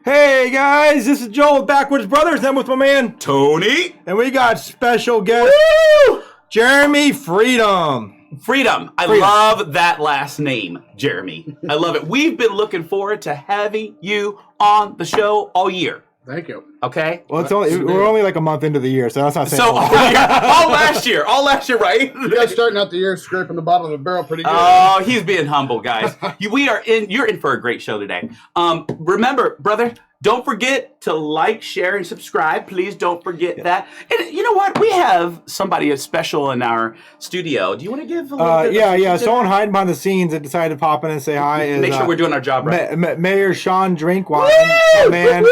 Hey guys, this is Joel with Backwoods Brothers. I'm with my man Tony. and we got special guest Jeremy Freedom. Freedom. I love that last name, Jeremy. I love it. We've been looking forward to having you on the show all year. Thank you. Okay. Well, we're only like a month into the year, so that's not saying. So all last year, right? You guys starting out the year scraping the bottom of the barrel pretty good. Oh, he's being humble, guys. You're in for a great show today. Remember, brother, don't forget to like, share, and subscribe. Please don't forget that. And you know what? We have somebody special in our studio. Do you want to give a little bit? Yeah. Someone hiding behind the scenes that decided to pop in and say hi. Is, Make sure we're doing our job right. Mayor Sean Drinkwine, man.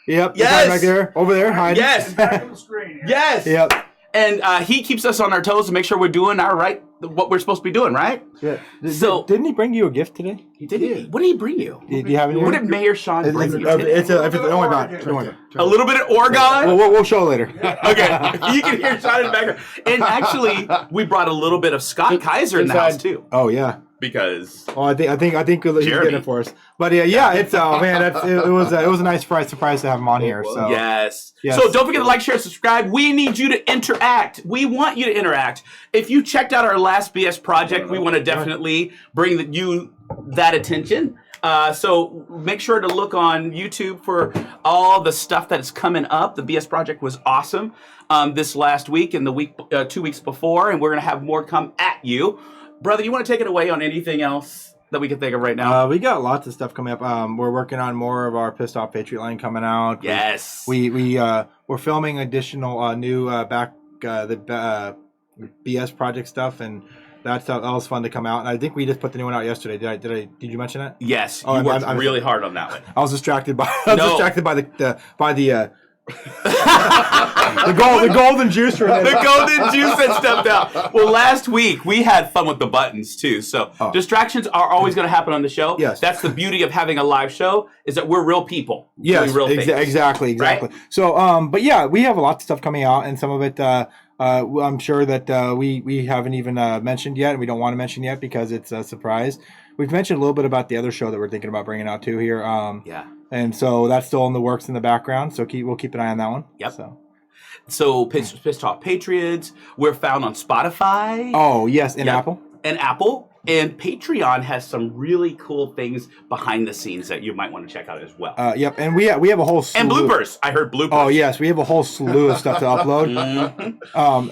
Yep. Yes. Back there, over there, hiding. Yes. Back on the screen. Yes. Yep. And he keeps us on our toes to make sure we're doing what we're supposed to be doing, right? Yeah. So didn't he bring you a gift today? He did. What did he bring you? Do you have it? What did Mayor Sean bring you? Don't worry about it. Don't worry about it. A little bit of Oregon. We'll show later. Okay, you can hear Sean in the background. And actually, we brought a little bit of Scott Kaiser in the house too, Oh yeah. because Oh, I think he's getting it for us. But yeah, it's man, it was a nice surprise to have him on here. So yes. Yes. So don't forget to like, share, subscribe. We need you to interact. We want you to interact. If you checked out our last BS project, we want to definitely bring you that attention. So make sure to look on YouTube for all the stuff that is coming up. The BS project was awesome this last week and the week 2 weeks before, and we're going to have more come at you. Brother, you want to take it away on anything else that we can think of right now? We got lots of stuff coming up. We're working on more of our Pissed Off Patriot line coming out. Yes. We're filming additional new BS project stuff, and that was fun to come out. And I think we just put the new one out yesterday. Did you mention that? Yes. Oh, You worked really hard on that one. I was distracted by the golden juice. The golden juice that stepped out. Well, last week we had fun with the buttons too. So distractions are always going to happen on the show. Yes. That's the beauty of having a live show, is that we're real people. Yes, doing real things. exactly. Right? So, but yeah, we have a lot of stuff coming out, and some of it I'm sure that we haven't even mentioned yet, and we don't want to mention yet because it's a surprise. We've mentioned a little bit about the other show that we're thinking about bringing out too here. Yeah. And so that's still in the works in the background. So we'll keep an eye on that one. Yep. So Pissed Off Patriots. We're found on Spotify. Oh yes, and Yep. Apple. And Apple. And Patreon has some really cool things behind the scenes that you might want to check out as well. Yep, and we have a whole slew and bloopers. I heard bloopers. Oh yes, we have a whole slew of stuff to upload.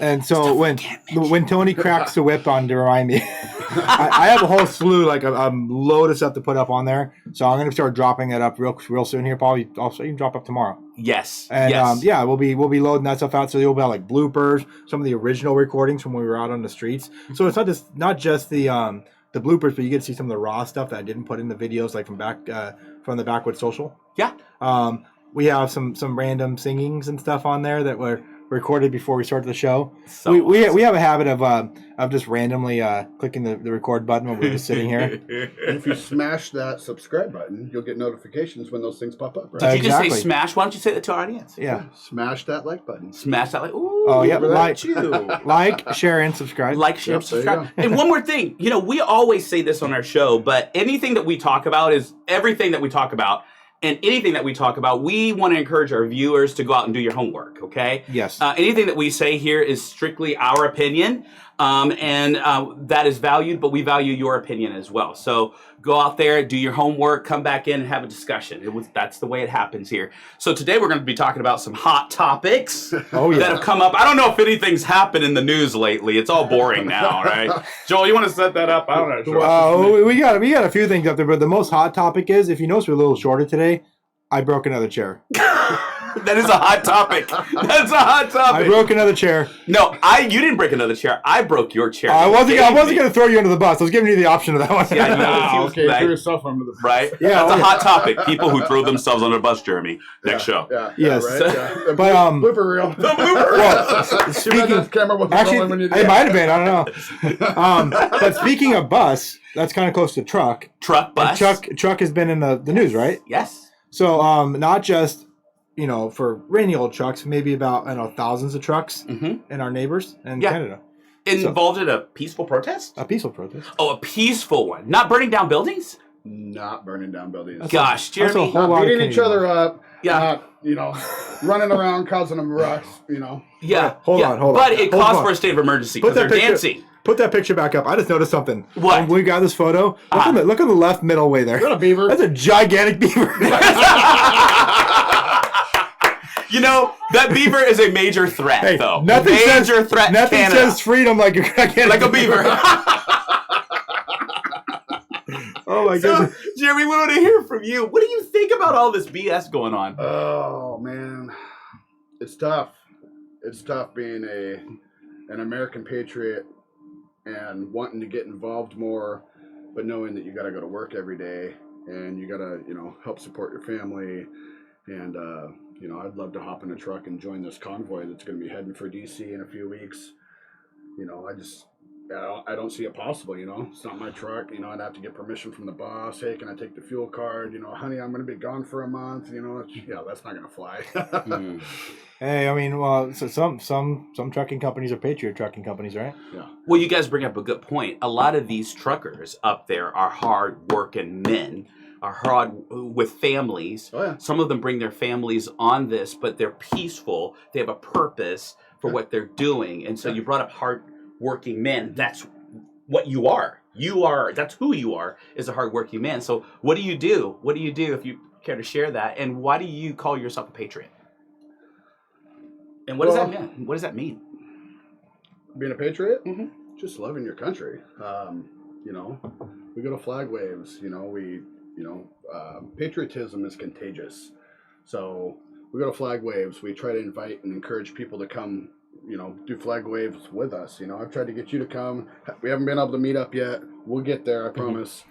And so when Tony cracks the whip on to remind me, I have a whole slew, like a load of stuff to put up on there. So I'm gonna start dropping that up real soon here. Probably also even drop up tomorrow. Yes. And yes. we'll be loading that stuff out. So you'll have like bloopers, some of the original recordings from when we were out on the streets. So it's not just the bloopers, but you get to see some of the raw stuff that I didn't put in the videos, like from the Backwoods Social. Yeah. We have some random singings and stuff on there that were recorded before we started the show. So we have a habit of just randomly clicking the record button when we're just sitting here. And if you smash that subscribe button, you'll get notifications when those things pop up. Right? Did you just say Exactly. smash? Why don't you say that to our audience? Yeah. Smash that like button. Smash that like. Ooh. Oh yeah. Like, Like, share, and subscribe. Like, share, Yep, there you subscribe. go. And one more thing. We always say this on our show, but anything that we talk about is everything that we talk about. And anything that we talk about, we want to encourage our viewers to go out and do your homework, okay? Yes. Anything that we say here is strictly our opinion, and that is valued, but we value your opinion as well. So go out there, do your homework, come back in and have a discussion. That's the way it happens here. So today we're going to be talking about some hot topics that have come up. I don't know if anything's happened in the news lately. It's all boring now, right? Joel, you want to set that up? I don't know. We got a few things up there, but the most hot topic is, if you notice we're a little shorter today, I broke another chair. That is a hot topic. That's a hot topic. I broke another chair. No, you didn't break another chair. I broke your chair. I wasn't going to throw you under the bus. I was giving you the option of that one. Yeah, I know. Okay, throw yourself under the bus. Right? Yeah, That's a hot topic. People who throw themselves under a bus, Jeremy. Next show. Yeah. Yes. Right? Yeah. But blooper reel. The blooper. Well, Speaking, that camera wasn't actually, rolling when you did it might have been. I don't know. But speaking of bus, that's kind of close to truck. Truck bus. Truck has been in the news, right? Yes. So not just for rainy old trucks, maybe about thousands of trucks in our neighbors in Canada. Involved in a peaceful protest? A peaceful protest. Oh, a peaceful one. Not burning down buildings? not burning down buildings. Gosh, That's a Jeremy. whole Not lot of beating each Canadian. other up. Yeah. Not, running around causing them rucks, Yeah. Hold yeah. on, hold on. But it Hold calls on. for a state of emergency Put because that they're picture- dancing. Put that picture back up. I just noticed something. What? When we got this photo, look on the left middle way there. Is that a beaver? That's a gigantic beaver. That beaver is a major threat, Hey, though. nothing Major says, threat. Nothing Canada. says freedom like a gigantic like a beaver. Oh my So, goodness. Jeremy, we want to hear from you. What do you think about all this BS going on? Oh man, it's tough. It's tough being an American patriot and wanting to get involved more, but knowing that you got to go to work every day and you got to help support your family. And I'd love to hop in a truck and join this convoy that's going to be heading for DC in a few weeks. I don't see it possible, It's not my truck, I'd have to get permission from the boss. Hey, can I take the fuel card? Honey, I'm going to be gone for a month, that's not going to fly. Hey, I mean, well, so some trucking companies are patriot trucking companies, right? Yeah. Well, you guys bring up a good point. A lot of these truckers up there are hard-working men, are hard with families. Oh, yeah. Some of them bring their families on this, but they're peaceful. They have a purpose for what they're doing. And so you brought up hard-working men. That's what you are. That's who you are, is a hard-working man. So what do you do? What do you do, if you care to share that? And why do you call yourself a patriot? And what does that mean? What does that mean? Being a patriot, Mm-hmm. just loving your country. We go to flag waves. Patriotism is contagious. So we go to flag waves. We try to invite and encourage people to come. Do flag waves with us. I've tried to get you to come. We haven't been able to meet up yet. We'll get there, I promise.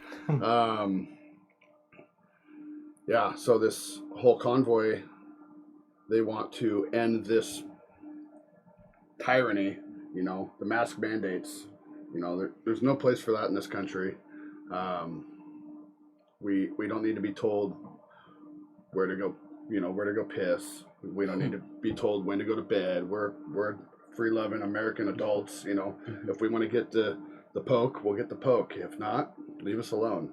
Yeah. So this whole convoy, they want to end this tyranny, the mask mandates. There's no place for that in this country. We don't need to be told where to go, where to go piss. We don't need to be told when to go to bed. We're free-loving American adults. If we want to get the poke, we'll get the poke. If not, leave us alone.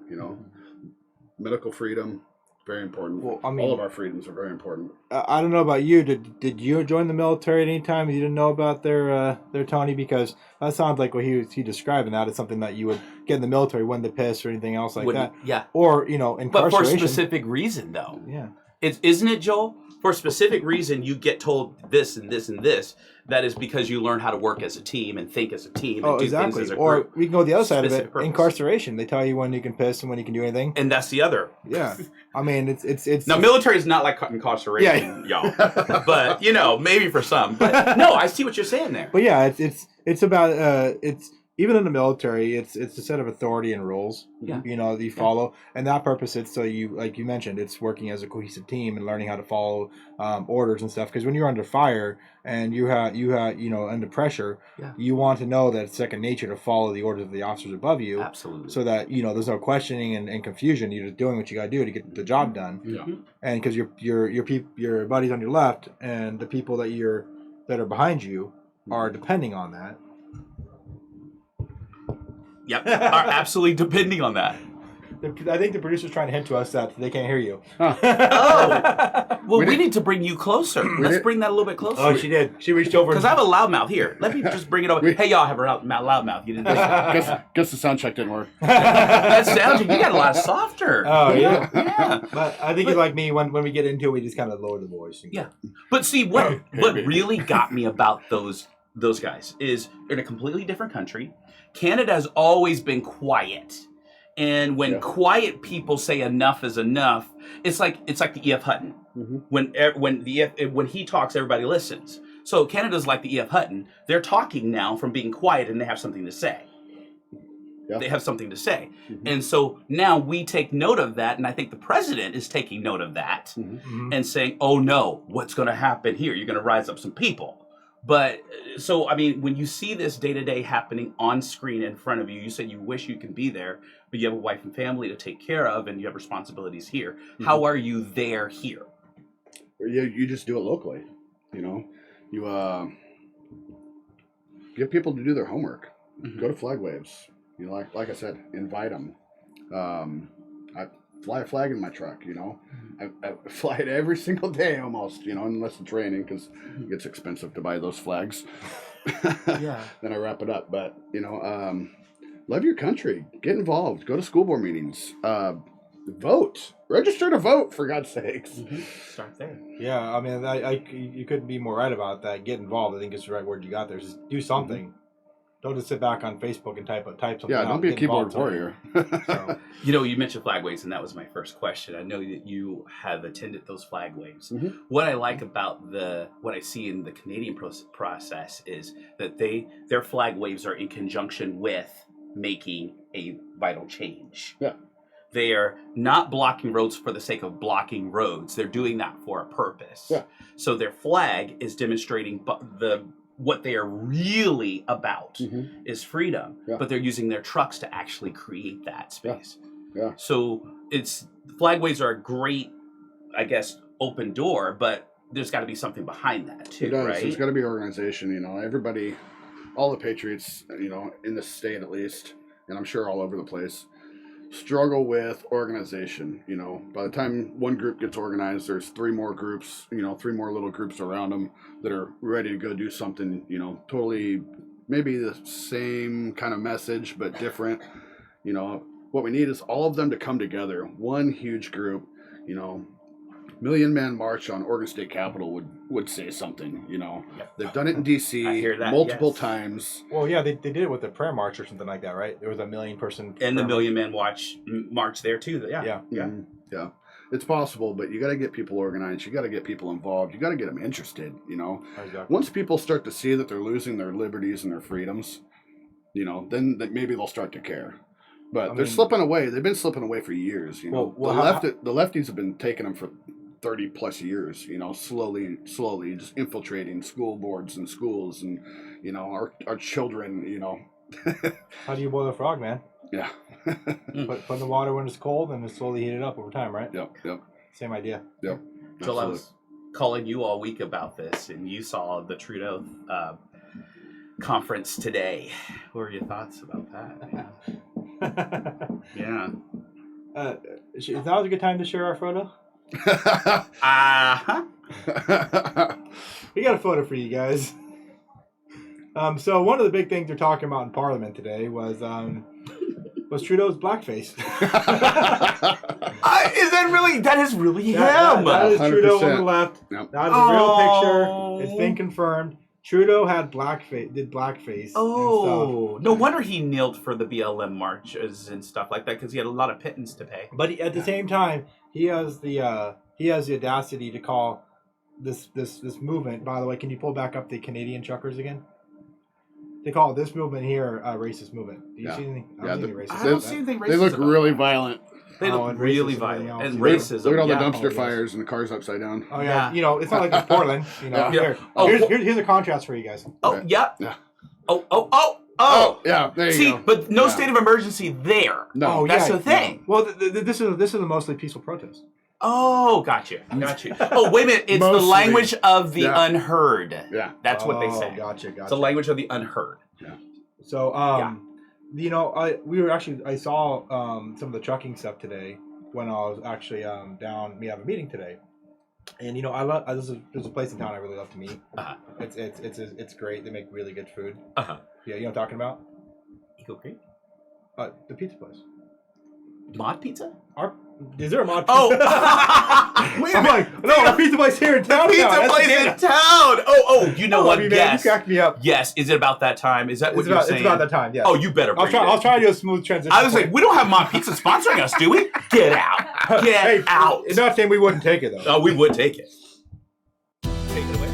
Medical freedom, very important. Well, I mean, all of our freedoms are very important. I don't know about you. Did you join the military at any time? You didn't know about their Tony, because that sounds like what he described, and that is something that you would get in the military, when the piss or anything else like that. Yeah. Or incarceration. But for a specific reason, though. Yeah. Isn't it, Joel? For a specific reason, you get told this and this and this. That is because you learn how to work as a team and think as a team and do exactly. things as a Or group. we can go the other side of Specific it. purpose. Incarceration. They tell you when you can piss and when you can do anything. And that's the other. Yeah. I mean, it's Now, military is not like incarceration, y'all. But, maybe for some. But, no, I see what you're saying there. But yeah, it's about it's even in the military, it's a set of authority and rules. Yeah. That you follow, and that purpose, it's so you, like you mentioned, it's working as a cohesive team and learning how to follow orders and stuff. Because when you're under fire and you have under pressure, you want to know that it's second nature to follow the orders of the officers above you. Absolutely. So that there's no questioning and confusion. You're just doing what you got to do to get the job done. Yeah. And because your buddies on your left and the people that are behind you are depending on that. Yep, are absolutely depending on that. I think the producer's trying to hint to us that they can't hear you. Oh, well, we need to bring you closer. Let's bring that a little bit closer. Oh, she did. She reached over. Because I have a loudmouth here. Let me just bring it over. Hey, y'all have a loudmouth. You didn't know that. Guess the sound check didn't work. That sounds like you got a lot softer. Oh, yeah. Yeah. But I think it's like me, when we get into it, we just kind of lower the voice. Yeah. But see, what really got me about those guys is they're in a completely different country. Canada has always been quiet. And when quiet people say enough is enough, it's like the E.F. Hutton. Mm-hmm. When he talks, everybody listens. So Canada's like the E.F. Hutton. They're talking now from being quiet, and they have something to say. Yeah. They have something to say. Mm-hmm. And so now we take note of that, and I think the president is taking note of that and saying, oh no, what's going to happen here? You're going to rise up some people. But so, I mean, when you see this day-to-day happening on screen in front of you, you said you wish you could be there, but you have a wife and family to take care of, and you have responsibilities here. Mm-hmm. How are you there here? You just do it locally. You get people to do their homework. Mm-hmm. Go to flag waves. Like I said, invite them. fly a flag in my truck, you know. I fly it every single day almost, you know, unless it's raining because it gets expensive to buy those flags. Yeah. Then I wrap it up. But, you know, love your country. Get involved. Go to school board meetings. Vote. Register to vote, for God's sakes. Start there. Yeah, I mean, you couldn't be more right about that. Get involved. I think it's the right word you got there. Just do something. Don't just sit back on Facebook and type something. Yeah, don't be a Get keyboard involved warrior. So, You know, you mentioned flag waves, and that was my first question. I know that you have attended those flag waves. What I like about what I see in the Canadian process is that their flag waves are in conjunction with making a vital change. Yeah. They are not blocking roads for the sake of blocking roads. They're doing that for a purpose. Yeah. So their flag is demonstrating what they are really about is freedom, but they're using their trucks to actually create that space. Yeah. So flag waves are a great, I guess, open door, but there's got to be something behind that too, It does. right? There's got to be organization, you know. Everybody, all the patriots, you know, in this state at least, and I'm sure all over the place, struggle with organization. You know, by the time one group gets organized, there's three more groups, you know, three more little groups around them that are ready to go do something, you know, totally maybe the same kind of message but different. You know, what we need is all of them to come together, one huge group. You know, Million Man March on Oregon State Capitol would say something. You know, they've done it in DC I hear that, multiple yes. times. well, yeah, they did it with the prayer march or something like that, right? There was a 1 million person. And the prayer Million Man March there too. Yeah. Yeah. It's possible, but you got to get people organized. You got to get people involved. You got to get them interested, you know. Exactly. Once people start to see that they're losing their liberties and their freedoms, you know, then maybe they'll start to care. But they're slipping away. They've been slipping away for years, you know. The lefties have been taking them for 30 plus years, you know, slowly just infiltrating school boards and schools and, you know, our children, you know. How do you boil a frog, man? Yeah. Put in the water when it's cold and then slowly heat it up over time, right? Yep. Same idea. Yep. Joel, I was calling you all week about this, and you saw the Trudeau conference today. What were your thoughts about that? Yeah. Is now a good time to share our photo? We got a photo for you guys. So one of the big things they're talking about in Parliament today was Trudeau's blackface. That is really him? That is Trudeau on the left. Yep. That is a real picture. It's been confirmed. Trudeau did blackface. And stuff. No wonder he kneeled for the BLM marches and stuff like that, because he had a lot of pittance to pay. But at the same time, he has the audacity to call this movement. By the way, can you pull back up the Canadian truckers again? They call this movement here a racist movement. Do you see anything? I don't see anything racist. They look about really that. violent. They look and really racism, violent. everything And else. racism. Look at all the yeah. dumpster fires and the cars upside down. Oh yeah, Yeah. you know it's not like it's Portland. You know, Yeah. here's a contrast for you guys. Oh, yeah. Yeah. Oh. Yeah, there you See, go. but no state of emergency there. No. That's the thing. Well, this is a mostly peaceful protest. Oh, gotcha. Oh, wait a minute. It's the Mostly. language of the unheard. Yeah. That's what they say. Gotcha. It's the language of the unheard. So, you know, I saw some of the trucking stuff today when I was actually down. We have a meeting today, and you know, there's a place in town I really love to meet. It's great. They make really good food. Yeah, you know what I'm talking about? Eagle Creek? The pizza place. Mod Pizza? Is there a mod? Oh, Wait a minute! No, our pizza place here in town. Pizza place in town. Oh, you know what? Man, Yes. you cracked me up. Yes. Is it about that time? Is that what you're saying? It's about that time. Yeah. Oh, you better. I'll try to do a smooth transition. I was like, we don't have Mod Pizza sponsoring us, do we? Get out. Get out. It's not saying we wouldn't take it though. Oh, we would take it. Take it away.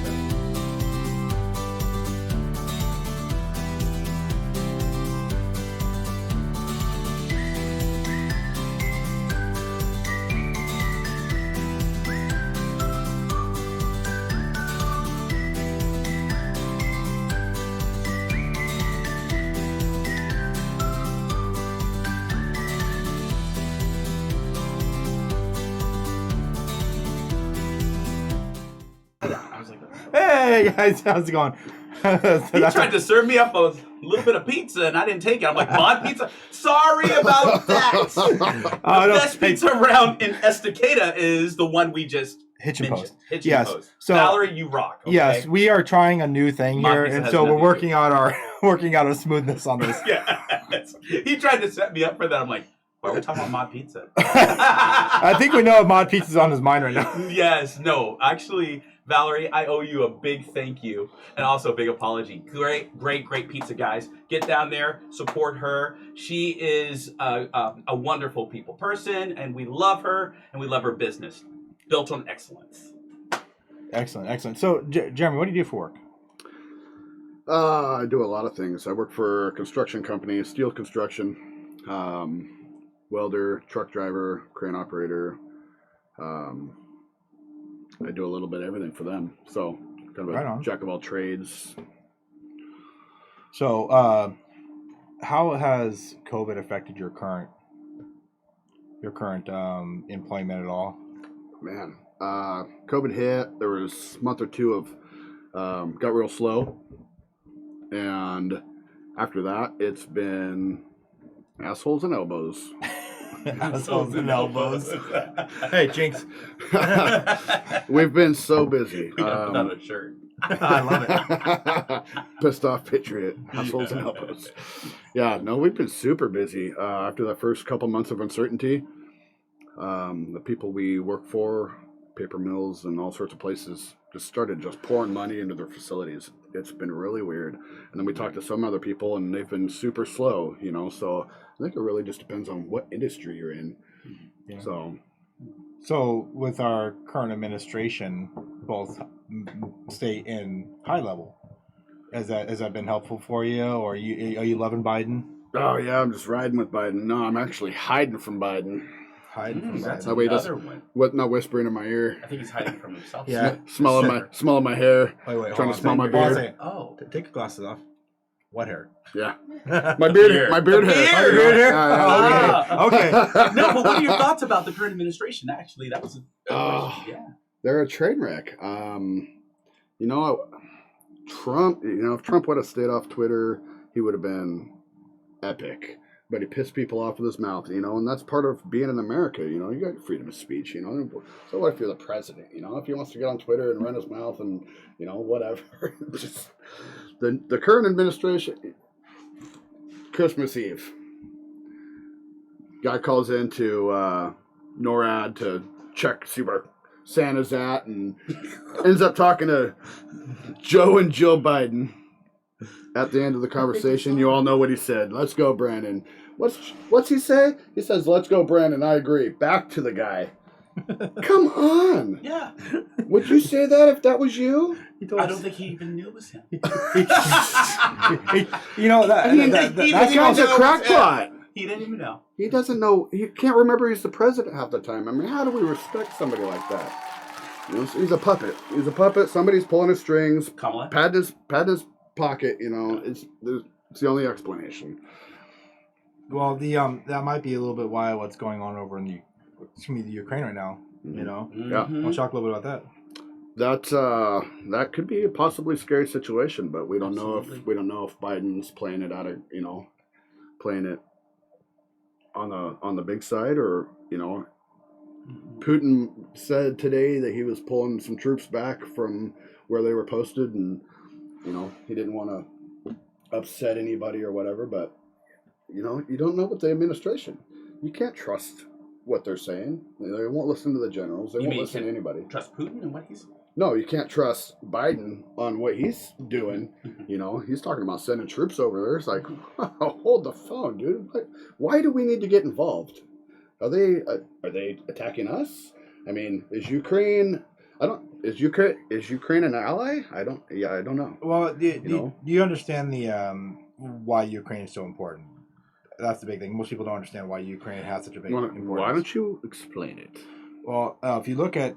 Hey guys, how's it going? He tried to serve me up a little bit of pizza, and I didn't take it. I'm like, mod pizza? Sorry about that. The best pizza around in Estacada is the one we just Hitch and mentioned. Post. Hitch Yes. and Post. So, Valerie, you rock. Okay? Yes, we are trying a new thing Mod here, pizza and has so we're nothing to working out our smoothness on this. Yes. He tried to set me up for that. I'm like, why are we talking about mod pizza? I think we know if mod pizza's on his mind right now. Yes. No. Actually, Valerie, I owe you a big thank you and also a big apology. Great pizza, guys. Get down there, support her. She is a wonderful people person, and we love her, and we love her business. Built on excellence. Excellent. So, Jeremy, what do you do for work? I do a lot of things. I work for a construction company, steel construction, welder, truck driver, crane operator. I do a little bit of everything for them. So kind of a jack of all trades. So, how has COVID affected your current employment at all? Man, COVID hit. There was a month or two of got real slow, and after that, it's been assholes and elbows. Assholes and elbows. Hey, Jinx. We've been so busy. We got put on a shirt. I love it. Pissed off patriot. Assholes and elbows. Yeah, no, we've been super busy. After the first couple months of uncertainty, the people we work for, paper mills and all sorts of places, just started just pouring money into their facilities. It's been really weird. And then we talked to some other people, and they've been super slow, So I think it really just depends on what industry you're in. Yeah. So with our current administration, both state and high level, has that been helpful for you, or are you loving Biden? Oh yeah, I'm just riding with Biden. No, I'm actually hiding from Biden. Hiding from That's Biden. another one. Not whispering in my ear. I think he's hiding from himself. Yeah. Smelling my hair. Wait, trying to smell my beard. Oh, take your glasses off. What hair? Yeah. My beard. My beard hair. Beard hair. Okay. No, but what are your thoughts about the current administration? Actually, that was yeah. They're a train wreck. Trump. If Trump would have stayed off Twitter, he would have been epic. But he pissed people off with his mouth, and that's part of being in America. You got freedom of speech, So what if you're the president? If he wants to get on Twitter and run his mouth and whatever. Just the current administration. Christmas Eve, guy calls into NORAD to check, see where Santa's at, and ends up talking to Joe and Jill Biden. At the end of the conversation, you all know what he said. Let's go, Brandon. What's he say? He says, "Let's go, Brandon." I agree. Back to the guy. Come on. Yeah. Would you say that if that was you? I don't think he even knew it was him. That guy's a crackpot. He didn't even know. He doesn't know. He can't remember he's the president half the time. I mean, how do we respect somebody like that? He's a puppet. He's a puppet. Somebody's pulling his strings. Kamala? Pat his pocket. It's the only explanation. Well, that might be a little bit why what's going on over in the Ukraine right now. Mm-hmm. Yeah. I'll talk a little bit about that. That could be a possibly scary situation, but we don't know if Biden's playing it out of playing it on the big side, or Putin said today that he was pulling some troops back from where they were posted, and he didn't want to upset anybody or whatever, but you don't know what the administration. You can't trust what they're saying. They won't listen to the generals. They won't listen to anybody. Trust Putin and what he's... No, you can't trust Biden on what he's doing. He's talking about sending troops over there. It's like, hold the phone, dude. Why do we need to get involved? Are they attacking us? I mean, is Ukraine an ally? I don't know. Well, do you understand why Ukraine is so important? That's the big thing. Most people don't understand why Ukraine has such a big importance. Why don't you explain it? Well, if you look at,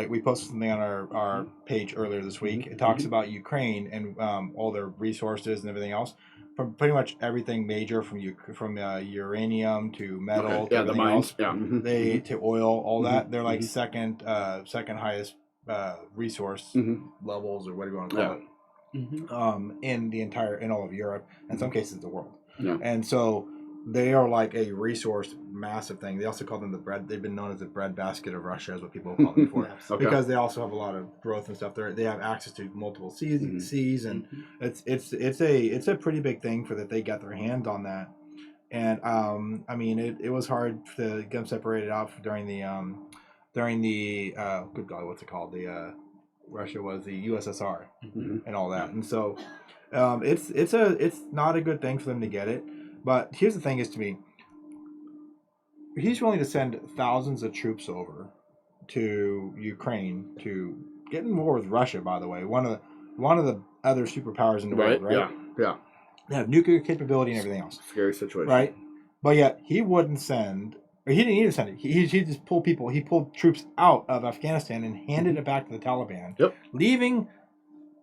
we posted something on our page earlier this week. It talks about Ukraine and all their resources and everything else. From pretty much everything major, from uranium to metal, to the mines, else, to oil, all that. They're like second highest resource levels, or whatever you want to call it. in all of Europe, in some cases the world. Yeah. And so they are like a resource, massive thing. They also call them the bread. They've been known as the breadbasket of Russia, is what people call them before, Okay. because they also have a lot of growth and stuff. They have access to multiple seas, and it's a pretty big thing for that they got their hands on that. And I mean, it was hard to get them separated out during the good God, what's it called? The Russia was the USSR and all that, and so it's not a good thing for them to get it. But here's the thing: is to me, he's willing to send thousands of troops over to Ukraine to get in war with Russia. By the way, one of the other superpowers in the world, right? Yeah. They have nuclear capability and everything else. Scary situation. Right? But yet he wouldn't send, or he didn't need to send it. He just pulled people. He pulled troops out of Afghanistan and handed it back to the Taliban, leaving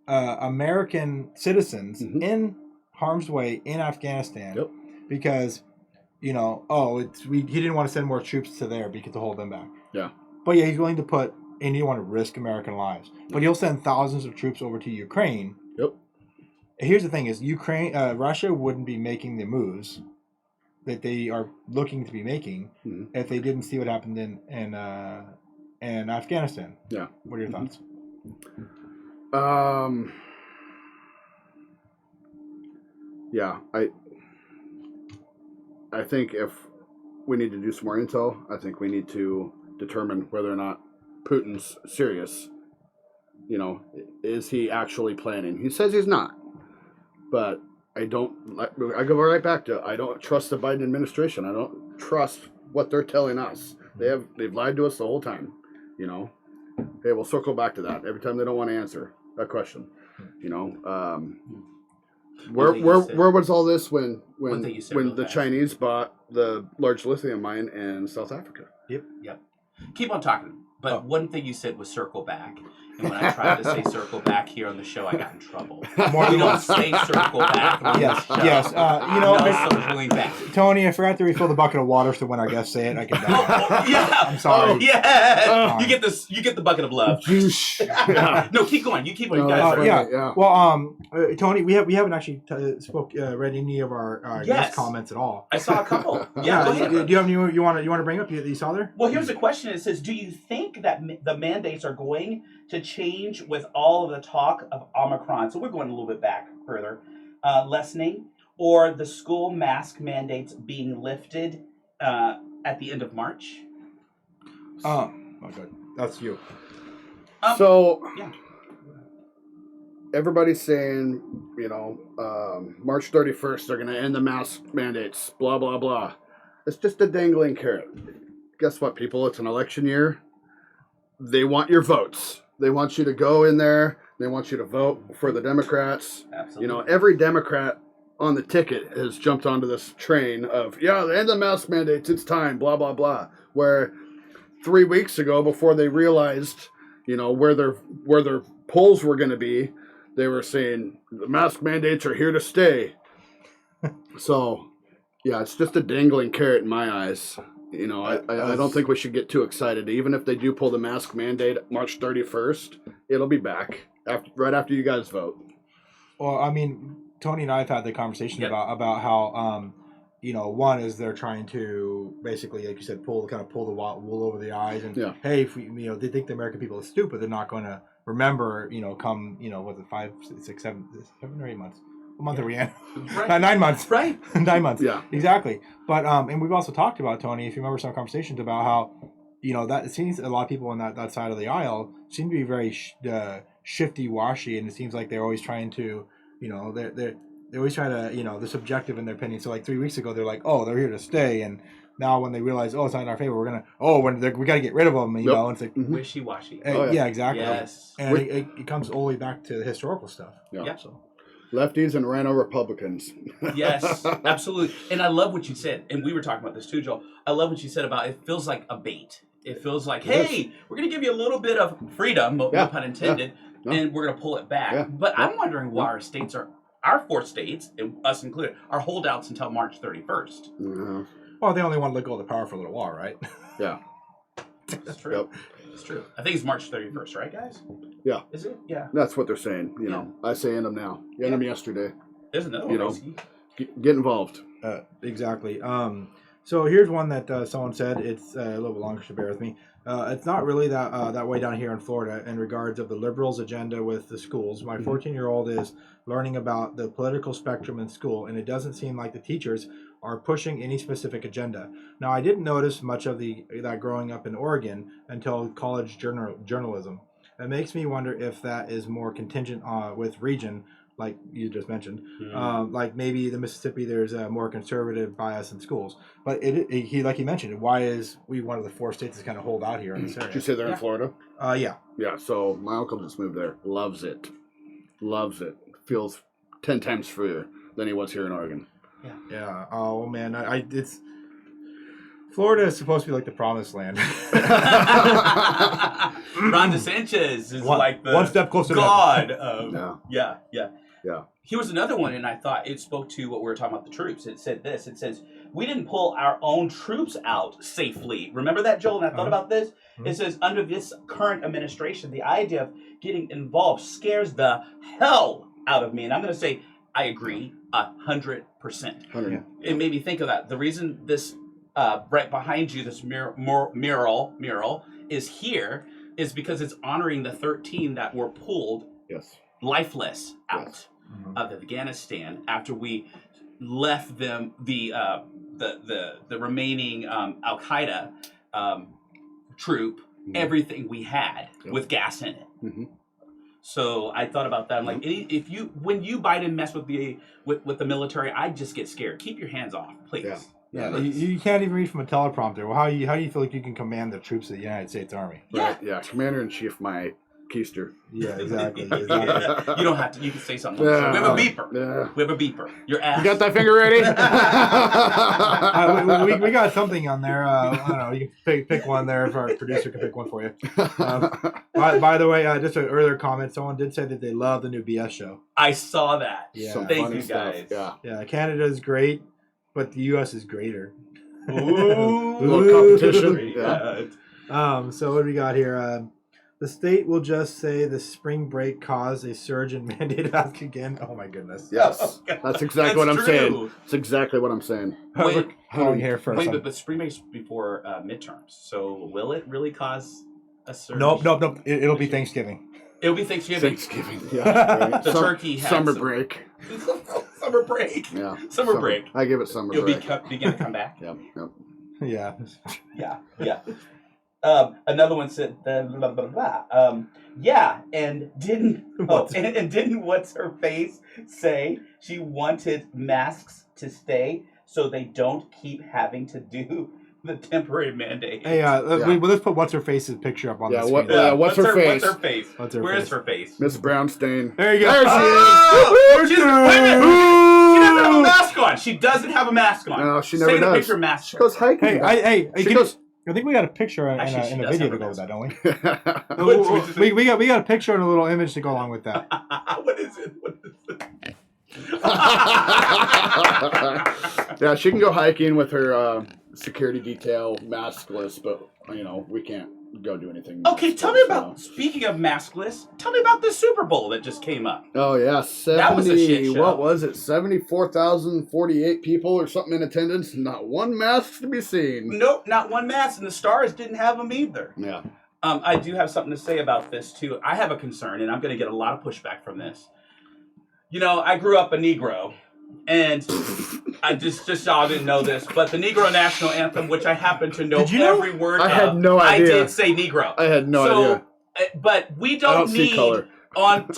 American citizens in harm's way in Afghanistan because, he didn't want to send more troops to there because to hold them back. Yeah. But yeah, he's willing to put, and he don't want to risk American lives. But he'll send thousands of troops over to Ukraine. Yep. Here's the thing: is Russia wouldn't be making the moves that they are looking to be making if they didn't see what happened in Afghanistan. Yeah. What are your thoughts? Yeah, I think if we need to do some more intel, I think we need to determine whether or not Putin's serious. Is he actually planning? He says he's not. But I go right back to, I don't trust the Biden administration. I don't trust what they're telling us. They've lied to us the whole time. Okay, we'll circle back to that every time they don't want to answer that question. Where was all this when the Chinese bought the large lithium mine in South Africa? Yep. Keep on talking. But one thing you said was circle back. And when I tried to say circle back here on the show, I got in trouble. We don't say circle back on the show. Yes. No circling back. Tony, I forgot to refill the bucket of water, so when our guests say it, I can. I'm sorry. You get this. You get the bucket of love. No, keep going. You keep going. Well, Tony, we haven't actually read any of our guest comments at all. I saw a couple. Go ahead. Do you have any you want to bring up? That you saw there? Well, here's a question. It says, do you think that the mandates are going to change with all of the talk of Omicron? So we're going a little bit back further. Lessening, or the school mask mandates being lifted at the end of March? Oh, good. That's you. Everybody's saying, March 31st, they're going to end the mask mandates, blah, blah, blah. It's just a dangling carrot. Guess what, people? It's an election year. They want your votes. They want you to go in there. They want you to vote for the Democrats. Absolutely. Every Democrat on the ticket has jumped onto this train of, the end of the mask mandates, it's time, blah, blah, blah. Where 3 weeks ago, before they realized, where their polls were going to be, they were saying the mask mandates are here to stay. So, it's just a dangling carrot in my eyes. I don't think we should get too excited. Even if they do pull the mask mandate March 31st, it'll be back right after you guys vote. Well, I mean, Tony and I have had the conversation about how, one is they're trying to basically, like you said, pull the wool over the eyes, and hey, if we, they think the American people are stupid, they're not going to remember, come, was it 5, 6, 7 or 8 months? What month are we in? Right. 9 months. Right. 9 months. Yeah. Exactly. But and we've also talked about, Tony, if you remember some conversations about how, that it seems a lot of people on that side of the aisle seem to be very shifty-washy, and it seems like they're always trying to, they always try to, they're subjective in their opinion. So like 3 weeks ago, they're like, oh, they're here to stay, and now when they realize, oh, it's not in our favor, we're gonna, we got to get rid of them, know, and it's like wishy-washy. Yeah, exactly. Yes. And it comes all the way back to the historical stuff. Yeah. So. Lefties and rhino Republicans. Yes, absolutely. And I love what you said, and we were talking about this too, Joel. I love what you said about it feels like a bait. It feels like, hey, we're going to give you a little bit of freedom, no pun intended, and we're going to pull it back. Yeah. But I'm wondering why our 4 states, and us included, are holdouts until March 31st. Mm-hmm. Well, they only want to let go of the power for a little while, right? Yeah. It's true. Yep. It's true. I think it's March 31st, right, guys? Yeah. Is it? Yeah. That's what they're saying. You know, I say end them now. End them yesterday. Isn't it? You know, get involved. Exactly. So here's one that someone said. It's a little bit longer, so bear with me. It's not really that way down here in Florida in regards of the liberals' agenda with the schools. My 14-year-old is learning about the political spectrum in school, and it doesn't seem like the teachers are pushing any specific agenda. Now, I didn't notice much of that growing up in Oregon until college journalism. It makes me wonder if that is more contingent with region, like you just mentioned. Like maybe the Mississippi, there's a more conservative bias in schools. But he like you mentioned, why is we one of the 4 states to kind of hold out here in this area? Did you say they're in Florida? Yeah. Yeah, so my uncle just moved there. Loves it. Loves it. Feels 10 times freer than he was here in Oregon. Yeah. Oh man, it's Florida is supposed to be like the promised land. Ron DeSantis is like the one step closer god to of yeah. Here was another one, and I thought it spoke to what we were talking about the troops. It said this. It says, we didn't pull our own troops out safely. Remember that, Joel? And I thought about this. It says, under this current administration, the idea of getting involved scares the hell out of me. And I'm going to say, I agree 100%. 100. It made me think of that. The reason this right behind you, this mural is here is because it's honoring the 13 that were pulled lifeless out of Afghanistan after we left them the remaining Al Qaeda troop everything we had with gas in it. So I thought about that. I'm like, when you Biden mess with the military, I just get scared. Keep your hands off, please. Yeah, you can't even read from a teleprompter. Well, how do you feel like you can command the troops of the United States Army? Yeah. Commander-in-Chief, my keister. Yeah, exactly. You don't have to. You can say something. We have a beeper. We have a beeper. Your ass. You got that finger ready? we got something on there. I don't know. You can pick one there if our producer can pick one for you. By the way, just an earlier comment. Someone did say that they love the new BS show. I saw that. Yeah. Thank you guys. Yeah. Canada is great, but the U.S. is greater. Ooh. Little competition. So what do we got here? The state will just say the spring break caused a surge in mandated mask again. Oh my goodness. Yes. That's exactly what I'm saying. That's exactly what I'm saying. Here first. Wait, but spring break's before midterms. So will it really cause a surge? Nope. It'll be Thanksgiving. It'll be Thanksgiving. Yeah. The turkey has summer break. Summer break. Yeah. Summer break. I give it summer break. It'll begin to come back. Yep. Yeah. Another one said, blah, blah, blah, blah. And didn't what's her face say she wanted masks to stay so they don't keep having to do the temporary mandate. Hey, let's put what's her face's picture up on the screen. What's her face? Where's her face? Miss Brownstein. There you go. There she is. Wait a minute. She doesn't have a mask on. She doesn't have a mask on. No, she never does. Take a picture of mask. She goes hiking. I think we got a picture in a video to go with that, don't we? we got a picture and a little image to go along with that. What is it? Yeah, she can go hiking with her security detail maskless, but we can't go do anything. Okay, tell me about. Speaking of maskless, tell me about the Super Bowl that just came up. Oh yeah, that was a shit show. What was it? 74,048 people or something in attendance. Not one mask to be seen. Nope, not one mask, and the Stars didn't have them either. Yeah. I do have something to say about this too. I have a concern, and I'm going to get a lot of pushback from this. I grew up a Negro. And I just y'all didn't know this, but the Negro National Anthem, which I happen to know every word of, had no idea. I did say Negro. I had no idea. But we don't need color. at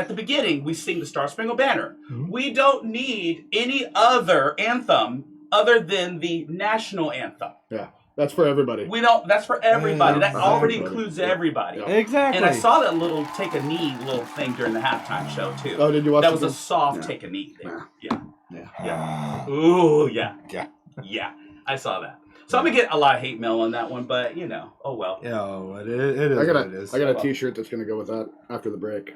the beginning we sing the Star Spangled Banner. Mm-hmm. We don't need any other anthem other than the national anthem. Yeah. That's for everybody. That's for everybody. That already includes everybody. Yeah. Exactly. And I saw that little take a knee little thing during the halftime show too. Oh, did you watch that? That was a soft take a knee thing. Yeah. Ooh, yeah. I saw that. So I'm gonna get a lot of hate mail on that one, but oh well. Yeah, it is. I got a T-shirt that's gonna go with that after the break.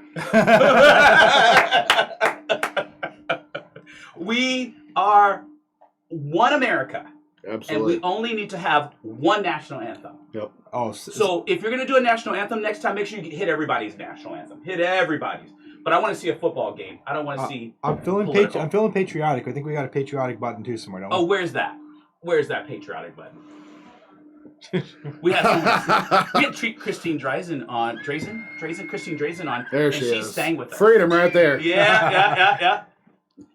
We are one America. Absolutely. And we only need to have one national anthem. Yep. Oh, So if you're going to do a national anthem next time, make sure you hit everybody's national anthem. Hit everybody's. But I want to see a football game. I don't want to see. I'm feeling political. I'm feeling patriotic. I think we got a patriotic button too somewhere. Don't we? Oh, where's that? Where's that patriotic button? We had Christine Dreisen on. Christine Dreisen on. There and she she is. sang with us. Freedom right there. Yeah.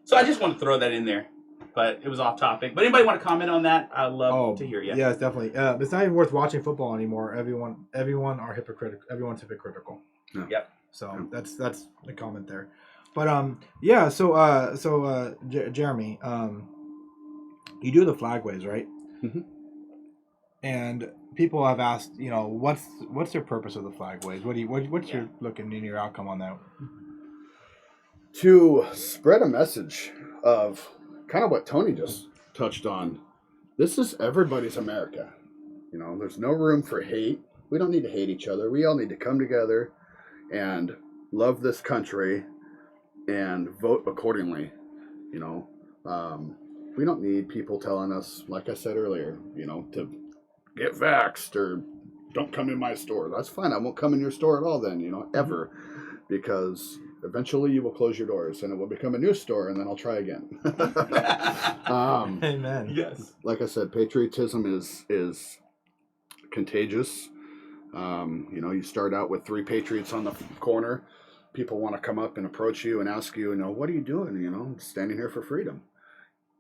So I just want to throw that in there. But it was off topic. But anybody want to comment on that? I'd love to hear you. Yes, definitely. It's not even worth watching football anymore. Everyone are hypocritical. Everyone's hypocritical. Yeah. Yep. So that's the comment there. But Jeremy, you do the flagways, right? Mm-hmm. And people have asked, what's their purpose of the flagways? What's your looking in your outcome on that? To spread a message of kind of what Tony just touched on. This is everybody's America. There's no room for hate. We don't need to hate each other. We all need to come together and love this country and vote accordingly. We don't need people telling us, like I said earlier, to get vaxxed or don't come in my store. That's fine. I won't come in your store at all then, ever. Because eventually you will close your doors and it will become a new store and then I'll try again. Amen. Yes. Like I said, patriotism is contagious. You start out with 3 patriots on the corner. People want to come up and approach you and ask you, what are you doing? I'm standing here for freedom.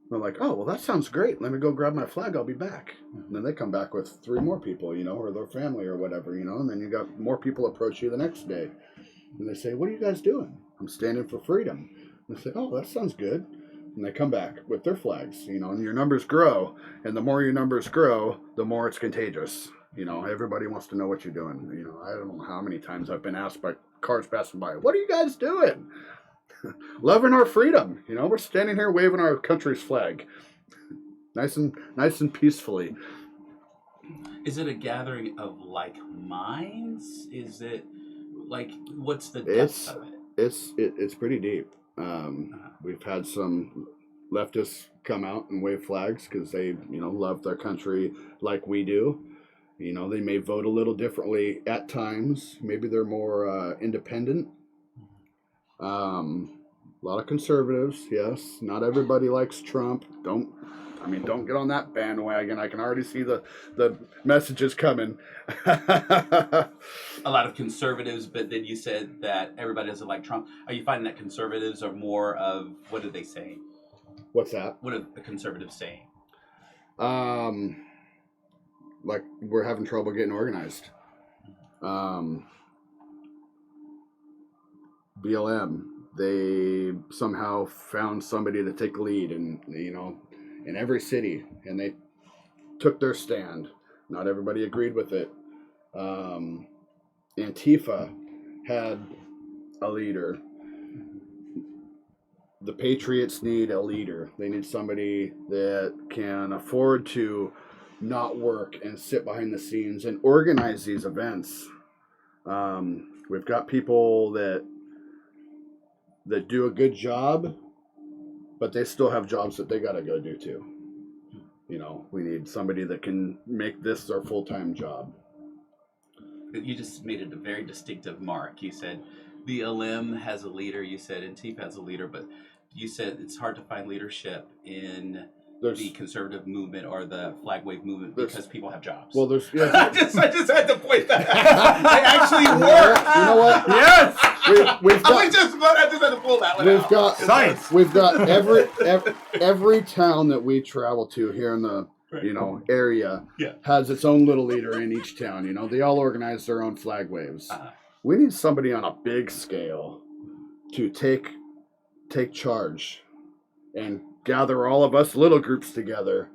They're like, oh, well, that sounds great. Let me go grab my flag. I'll be back. And then they come back with 3 more people, or their family or whatever, and then you got more people approach you the next day. And they say, what are you guys doing? I'm standing for freedom. And they say, oh, that sounds good. And they come back with their flags, and your numbers grow. And the more your numbers grow, the more it's contagious. Everybody wants to know what you're doing. I don't know how many times I've been asked by cars passing by, what are you guys doing? Loving our freedom. We're standing here waving our country's flag. Nice and peacefully. Is it a gathering of like minds? Is it like, what's the depth of it? It's pretty deep. We've had some leftists come out and wave flags because they love their country like we do. They may vote a little differently at times. Maybe they're more independent. A lot of conservatives, yes. Not everybody likes Trump. Don't get on that bandwagon. I can already see the messages coming. A lot of conservatives, but then you said that everybody doesn't like Trump. Are you finding that conservatives are more of, what do they say? What's that? What are the conservatives saying? Like we're having trouble getting organized. BLM, they somehow found somebody to take the lead in every city, and they took their stand. Not everybody agreed with it. Antifa had a leader. The Patriots need a leader. They need somebody that can afford to not work and sit behind the scenes and organize these events. We've got people that do a good job, but they still have jobs that they got to go do too. We need somebody that can make this their full-time job. You just made it a very distinctive mark. You said BLM has a leader. You said Antifa has a leader, but you said it's hard to find leadership in the conservative movement or the flag wave movement because people have jobs. Well, there's I just had to point that out. They actually work. You know what? Yes. We've got, I just had to pull that one we've out. got Science. We've got every town that we travel to here in the area has its own little leader in each town. They all organize their own flag waves. We need somebody on a big scale to take charge and gather all of us little groups together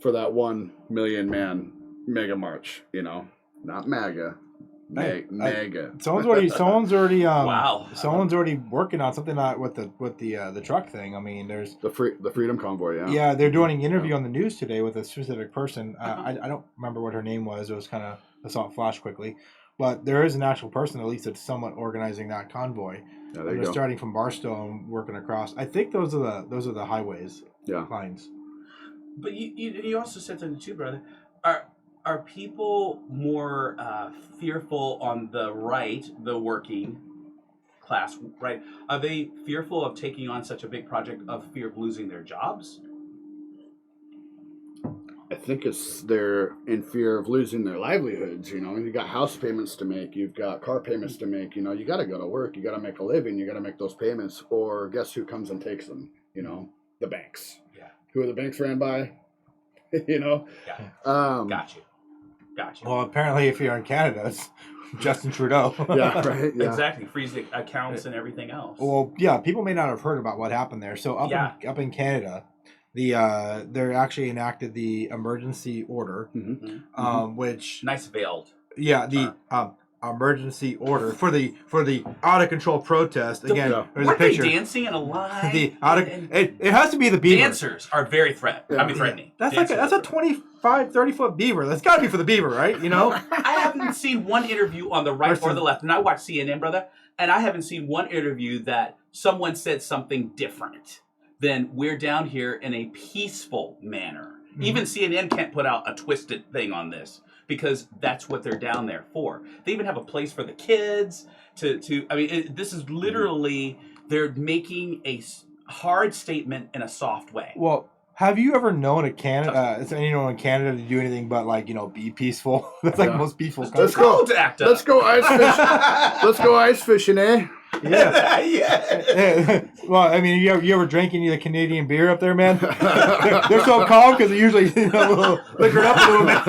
for that 1 million man mega march. Not MAGA. Mega. Someone's already Wow. Someone's already working on something with the truck thing. I mean, there's The Freedom Convoy. yeah, they're doing an interview on the news today with a specific person. I don't remember what her name was. It was kind of, I saw it flash quickly, but there is an actual person at least that's somewhat organizing that convoy. Yeah, They're starting from Barstow and working across. I think those are the highways lines. But you also said something too, brother. Are people more fearful on the right, the working class, right? Are they fearful of taking on such a big project of fear of losing their jobs? I think they're in fear of losing their livelihoods. You know, you got house payments to make, you've got car payments to make. You know, you got to go to work, you got to make a living, you got to make those payments. Or guess who comes and takes them? You know, the banks. Yeah. Who are the banks ran by? You know. Yeah. Got you. Well, apparently, if you're in Canada, it's Justin Trudeau. Yeah, right. Yeah. Exactly. Freeze the accounts and everything else. Well, yeah, people may not have heard about what happened there. So up in Canada, they're actually enacted the emergency order, which nice veiled. Yeah, the emergency order for the out of control protest. Again, there's a picture. They dancing in a line. It has to be the beaver. Dancers are very threatening. That's that's a 25, 30-foot beaver. That's got to be for the beaver, right? You know. I haven't seen one interview on the right or the left, and I watch CNN, brother, and I haven't seen one interview that someone said something different than we're down here in a peaceful manner. Mm-hmm. Even CNN can't put out a twisted thing on this, because that's what they're down there for. They even have a place for the kids this is literally, they're making a hard statement in a soft way. Well, have you ever known anyone in Canada to do anything but be peaceful? That's like most peaceful countries. Let's go ice fishing. Let's go ice fishing, eh? Yeah. Yeah. Well, I mean, you ever drank any of the Canadian beer up there, man? They're so calm because they usually liquored up a little bit.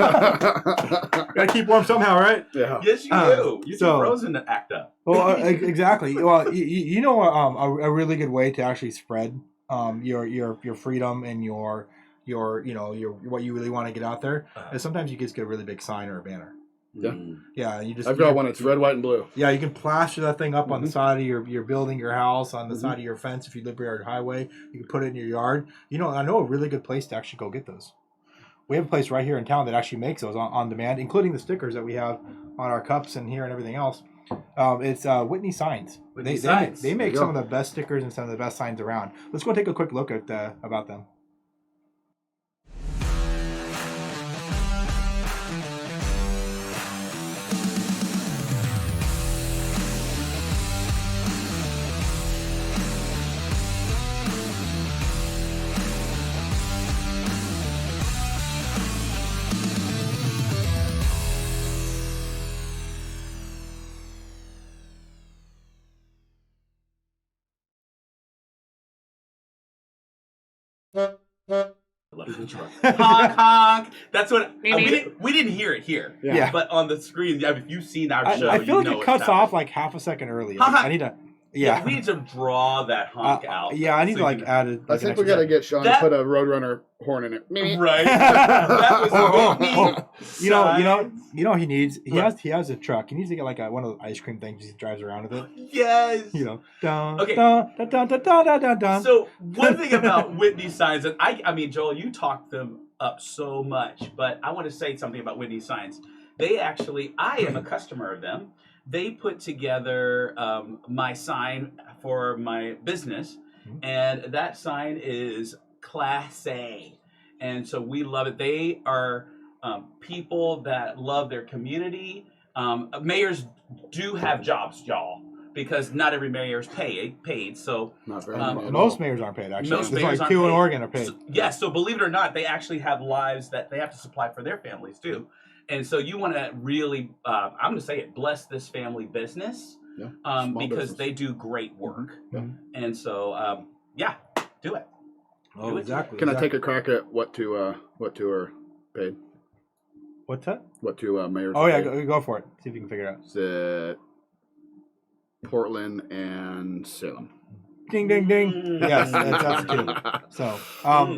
Gotta keep warm somehow, right? Yeah. Yes, you do. You're too frozen to act up. Well, exactly. Well, a really good way to actually spread your freedom and your what you really want to get out there is sometimes you just get a really big sign or a banner. Yeah. Yeah. I've got one. It's red, white, and blue. Yeah, you can plaster that thing up on the side of your building, your house, on the side of your fence. If you live near your highway, you can put it in your yard. I know a really good place to actually go get those. We have a place right here in town that actually makes those on demand, including the stickers that we have on our cups and here and everything else. It's Whitney Signs. They make some of the best stickers and some of the best signs around. Let's go take a quick look at about them. Honk, honk. That's what we didn't hear it here. Yeah. But on the screen, if you've seen our show, I feel like it cuts off like half a second early. I need to. Yeah. We need to draw that honk out. Yeah, I need to add it. I think we got to get Sean to put a Roadrunner horn in it. Right. That was you know he needs. He has a truck. He needs to get one of the ice cream things he drives around with it. Yes. Okay. So one thing about Whitney Signs, and I mean, Joel, you talked them up so much, but I want to say something about Whitney Signs. I am a customer of them. They put together my sign for my business, and that sign is Class A. And so we love it. They are people that love their community. Mayors do have jobs, y'all, because not every mayor is paid. So not very most mayors aren't paid, actually. Most There's mayors like aren't 2 in paid. Oregon are paid. So believe it or not, they actually have lives that they have to supply for their families too. And so you want to really, I'm going to say it, bless this family business because business. They do great work. Yeah. And so, do it. Oh, exactly. Can I take a crack at what two are paid? What's that? What two mayors? Oh, yeah, go for it. See if you can figure it out. It's Portland and Salem. Ding, ding, ding. Yes, that's two. So,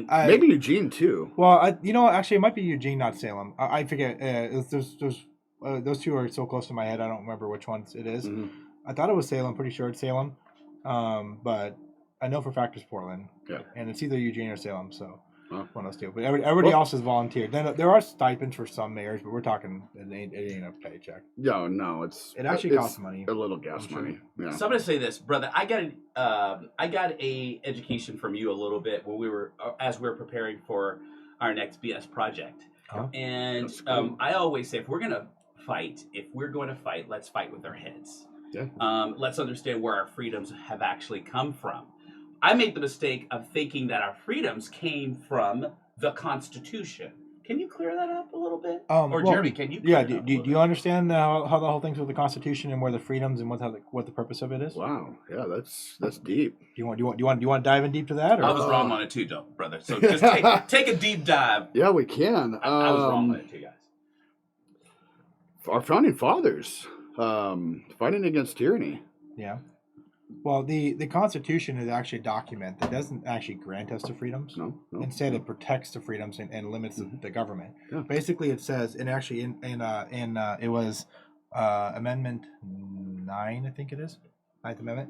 maybe Eugene too. Well, actually, it might be Eugene, not Salem. I forget. Those two are so close to my head, I don't remember which ones it is. Mm-hmm. I thought it was Salem. Pretty sure it's Salem. But I know for a fact it's Portland. Yeah. And it's either Eugene or Salem. So one of those two. But everybody else has volunteered. Then there are stipends for some mayors, but we're talking it ain't a paycheck. No, it actually costs money. A little gas money. Yeah. So I'm gonna say this, brother. I got a education from you a little bit when as we were preparing for our next BS project. Oh, And that's cool. I always say, if we're going to fight, let's fight with our heads. Yeah. Let's understand where our freedoms have actually come from. I made the mistake of thinking that our freedoms came from the Constitution. Can you clear that up a little bit? Jeremy, can you? Yeah. Do you understand how the whole thing's with the Constitution and where the freedoms and what the purpose of it is? Wow. Yeah, that's deep. Do you want to dive in deep to that? Or? I was wrong on it too, brother. So just take a deep dive. Yeah, we can. I was wrong on it too, guys. Our founding fathers fighting against tyranny. Yeah. Well, the Constitution is actually a document that doesn't actually grant us the freedoms. No. Instead, it protects the freedoms and limits the government. Yeah. Basically, it says, and actually it was Amendment 9, I think it is, 9th Amendment.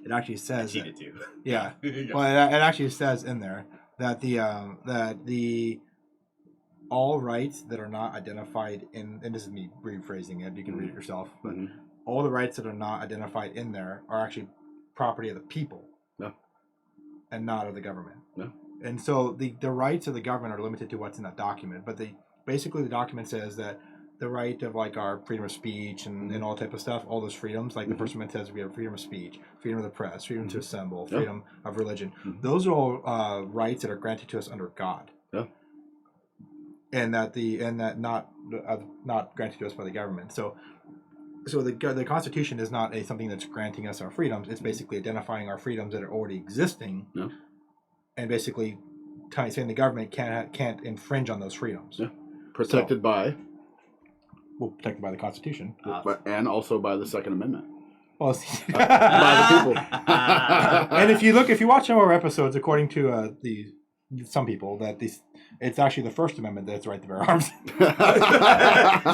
It actually says I cheated too. Yeah. Well, it actually says in there that the all rights that are not identified in, and this is me rephrasing it, you can read it yourself, but all the rights that are not identified in there are actually property of the people. No. And not of the government. No. And so the rights of the government are limited to what's in that document, but basically the document says that the right of like our freedom of speech and all type of stuff, all those freedoms, like the First Amendment says we have freedom of speech, freedom of the press, freedom to assemble, freedom of religion. Those are all rights that are granted to us under God. Yeah. And that not granted to us by the government. So the Constitution is not something that's granting us our freedoms. It's basically identifying our freedoms that are already existing, and basically saying the government can't infringe on those freedoms. Yeah. Protected by the Constitution, and also by the Second Amendment. Well, by the people. And if you watch some of our episodes, according to some people, that it's actually the First Amendment that's right to bear arms. You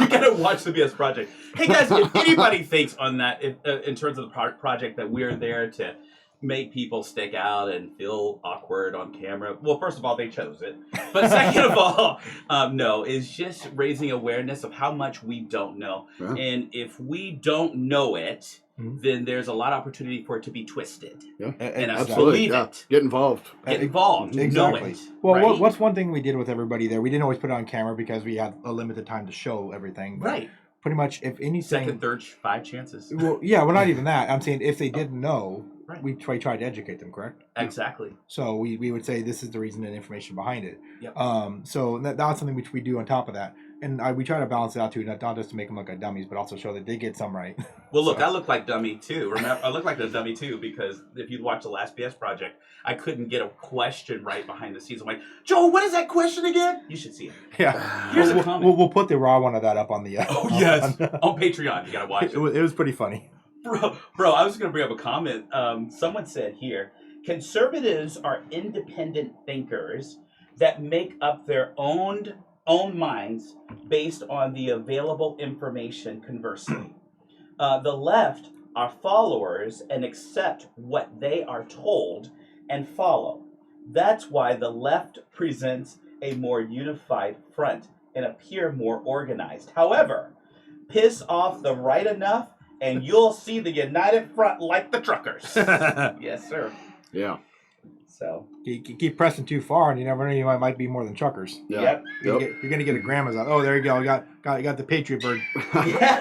gotta watch the BS Project. Hey guys, if anybody thinks on that, in terms of the project, that we're there to make people stick out and feel awkward on camera, well, first of all, they chose it. But second of all, no, is just raising awareness of how much we don't know. Yeah. And if we don't know it, then there's a lot of opportunity for it to be twisted. Yeah, and I believe it. Get involved. Get involved. Exactly. Know it. Well, right? What's one thing we did with everybody there? We didn't always put it on camera because we had a limited time to show everything. Right. Pretty much, if anything, second, third, 5 chances. Well, yeah, well, not even that. I'm saying if they didn't know, we tried to educate them, correct? Exactly. So we would say this is the reason and information behind it. Yep. So that's something which we do on top of that. And we try to balance it out too, not just to make them look like dummies, but also show that they get some right. Well, look, I look like dummy too. Remember, I look like a dummy too because if you watch the last BS Project, I couldn't get a question right behind the scenes. I'm like, Joel, what is that question again? You should see it. Yeah. Here's a comment. We'll put the raw one of that up on the. On Patreon. You gotta watch it. It was pretty funny. Bro, I was gonna bring up a comment. Someone said here, conservatives are independent thinkers that make up their own minds based on the available information. Conversely, the left are followers and accept what they are told and follow. That's why the left presents a more unified front and appear more organized. However, piss off the right enough and you'll see the united front like the truckers. Yes, sir. Yeah. So you keep pressing too far, and you never know, you might be more than truckers. Yeah. Yep. You're gonna get a grandma's out. Oh, there you go. You got the Patriot bird. Yeah.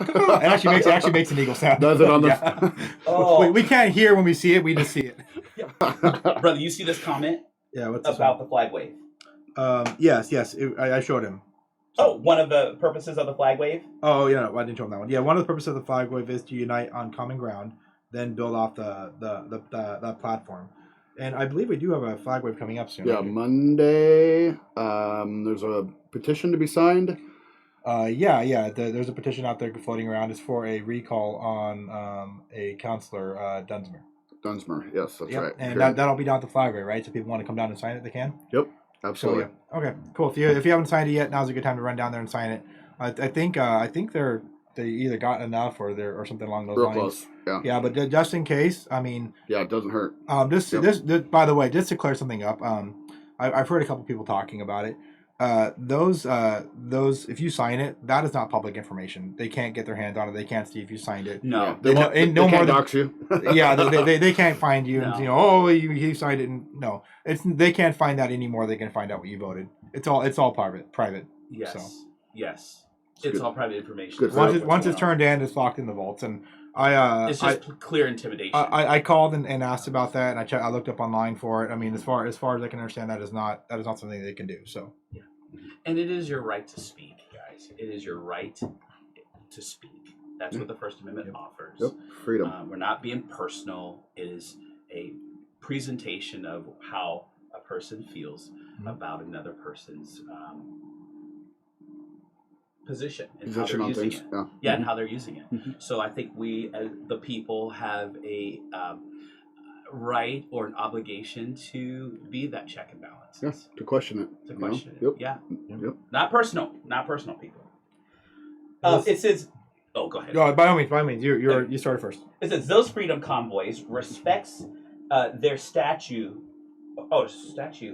It actually makes an eagle sound. Does it on the? Oh. We can't hear when we see it. We just see it. Yeah. Brother, you see this comment? Yeah. What's this about the flag wave? Yes. I showed him. Oh, one of the purposes of the flag wave? Oh, yeah. No, I didn't show him that one. Yeah, one of the purposes of the flag wave is to unite on common ground, then build off the platform. And I believe we do have a flag wave coming up soon. Yeah, Monday. There's a petition to be signed. There's a petition out there floating around. It's for a recall on a counselor, Dunsmuir. Dunsmuir, yes, that's right. And that'll be down at the flag wave, right? So if people want to come down and sign it, they can? Yep, absolutely. So, yeah. Okay, cool. If you haven't signed it yet, now's a good time to run down there and sign it. I think they either got enough or something along those lines. Close. Yeah. Yeah, but just in case, I mean. Yeah, it doesn't hurt. This by the way, just to clear something up, I've heard a couple people talking about it. those if you sign it, that is not public information. They can't get their hands on it. They can't see if you signed it. No. They can't dox you. Yeah, they can't find you No. and oh you signed it. And no, they can't find that anymore. They can find out what you voted. It's all private. Yes. So. Yes. It's all private information. Good. Once it's turned in, it's locked in the vaults. And it's just clear intimidation. I called and asked about that, and I looked up online for it. I mean, as far as I can understand, that is not something they can do. So. Yeah. And it is your right to speak, guys. It is your right to speak. That's what the First Amendment offers. Yep. Freedom. We're not being personal. It is a presentation of how a person feels about another person's position and how they're on using things. it. Yeah, and how they're using it. So I think we, as the people, have a right or an obligation to be that check and balance. Yeah, to question it. To question it. Yep. Yeah. Yep. Not personal, people. It says, oh, go ahead. No, by all means, you started first. It says those freedom convoys respects their statue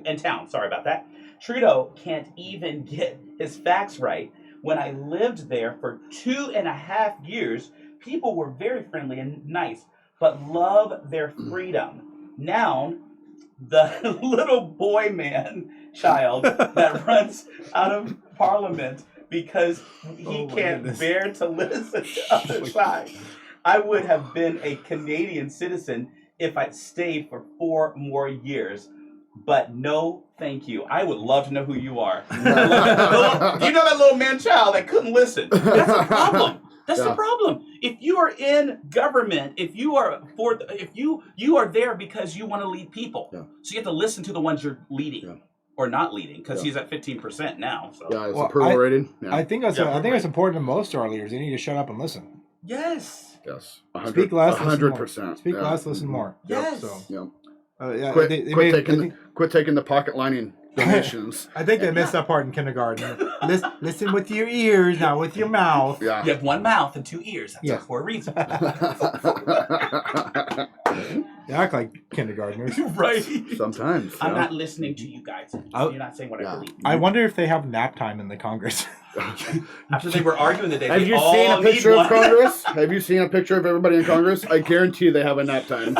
in town. Sorry about that. Trudeau can't even get his facts right. When I lived there for 2.5 years, people were very friendly and nice, but love their freedom. Now, the little boy man child that runs out of Parliament because he can't bear to listen to other sides. I would have been a Canadian citizen if I'd stayed for 4 more years. But no, thank you. I would love to know who you are. You know that little man child that couldn't listen. That's a problem. That's the problem. If you are in government, if you are there because you want to lead people, so you have to listen to the ones you're leading or not leading, because he's at 15% now. So it's approval rating. Yeah. I think that's important to most of our leaders. They need to shut up and listen. Yes. Yes. Speak less. 100%. Speak less. Listen more. Yes. So. Quit taking the pocket lining donations. I think they missed that part in kindergarten. Listen with your ears, not with your mouth. Yeah. You have 1 mouth and 2 ears. That's for a reason. They act like kindergartners. Right. Sometimes. I'm not listening to you guys. You're not saying what I believe. I wonder if they have nap time in the Congress. After they were arguing today, have you seen a picture of Congress? Have you seen a picture of everybody in Congress? I guarantee you they have a nap time.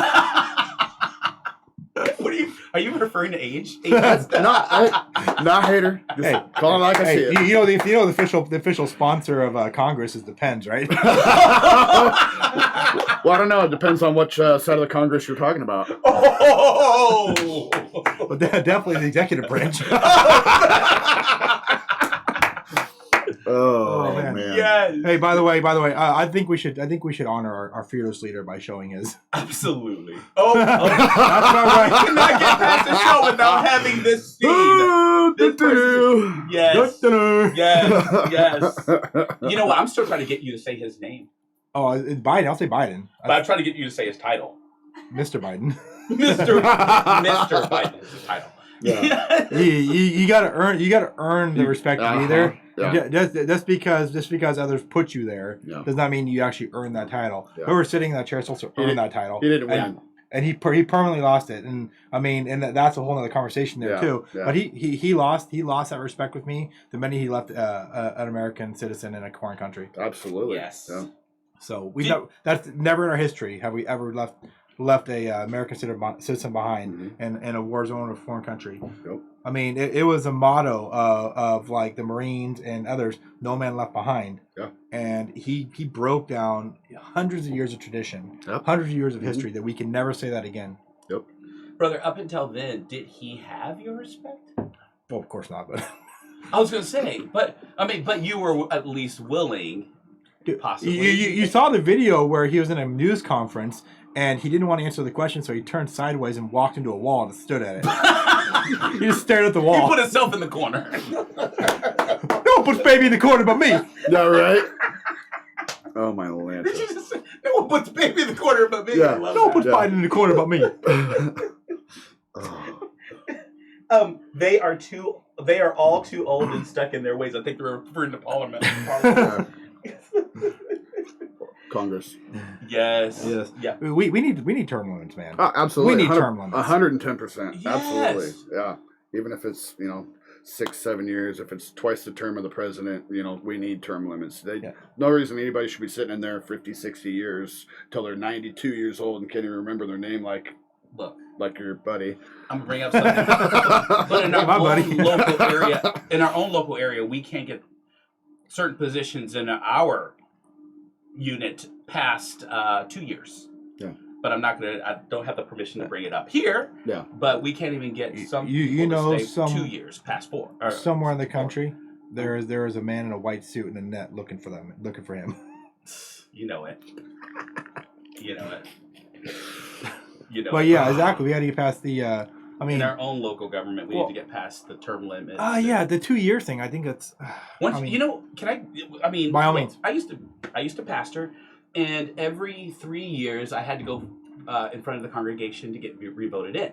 Are you referring to age? Not hater. Just call it like I see it. You know the official sponsor of Congress is the Pens, right? Well, I don't know. It depends on which side of the Congress you're talking about. Oh! Well, definitely the executive branch. Oh man. Yes. Hey, by the way, I think we should honor our fearless leader by showing his. Absolutely. Oh, that's not right. I cannot get past the show without having this scene. Yes. You know what? I'm still trying to get you to say his name. Oh, it's Biden. I'll say Biden. But I'm trying to get you to say his title. Mr. Biden. Mr. Biden is his title. Yeah. you gotta earn the respect to be there. Yeah. Just because others put you there does not mean you actually earn that title. Yeah. Whoever's sitting in that chair is also earned that title. He didn't win. And he permanently lost it. And I mean, and that's a whole other conversation there too. Yeah. But he lost that respect with me the minute he left an American citizen in a foreign country. Absolutely. Yes. Yeah. So that's never in our history have we ever left a American citizen behind in a war zone of a foreign country. Yep. I mean, it was a motto of like the Marines and others, no man left behind. Yeah. And he broke down hundreds of years of tradition, hundreds of years of history that we can never say that again. Yep. Brother, up until then, did he have your respect? Well, of course not, but I was going to say, but you were at least willing. Possibly. You saw the video where he was in a news conference and he didn't want to answer the question, so he turned sideways and walked into a wall and stood at it. He just stared at the wall. He put himself in the corner. No one puts baby in the corner but me. Yeah, right? Oh, my Lanta. No one puts baby in the corner but me. Yeah. No one puts Biden in the corner but me. They are all too old and stuck in their ways. I think they're referring to Parliament. Congress. Yes. Yeah. We need term limits, man. Absolutely. We need term limits. 110%. Yes. Absolutely. Yeah. Even if it's, 6-7 years. If it's twice the term of the president, we need term limits. Yeah. No reason anybody should be sitting in there 50, 60 years till they're 92 years old and can't even remember their name like your buddy. I'm gonna bring up something. But in our own local area, we can't get certain positions in our unit past 2 years. Yeah. But I don't have the permission to bring it up here. Yeah. But we can't even get some you to stay some 2 years past 4. Or, somewhere in the country, there is a man in a white suit and a net looking for him. You know it. But yeah, exactly. We got to get past the. In our own local government, we need to get past the term limit. Yeah, the 2-year thing. I think that's. By all means. I used to pastor, and every 3 years I had to go in front of the congregation to get re-voted in.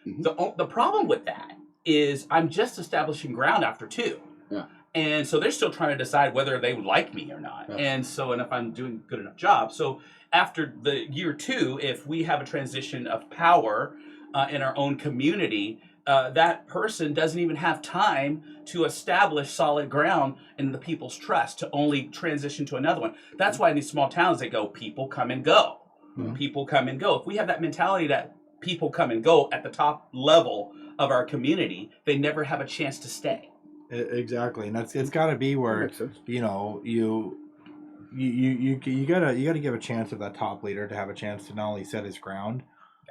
Mm-hmm. The problem with that is I'm just establishing ground after 2. Yeah. And so they're still trying to decide whether they would like me or not. Yeah. And if I'm doing a good enough job. So after the year 2, if we have a transition of power in our own community, that person doesn't even have time to establish solid ground in the people's trust to only transition to another one. That's why in these small towns they go, people come and go. Mm-hmm. People come and go. If we have that mentality that people come and go at the top level of our community, they never have a chance to stay. Exactly, and it's got to be where you gotta give a chance of that top leader to have a chance to not only set his ground,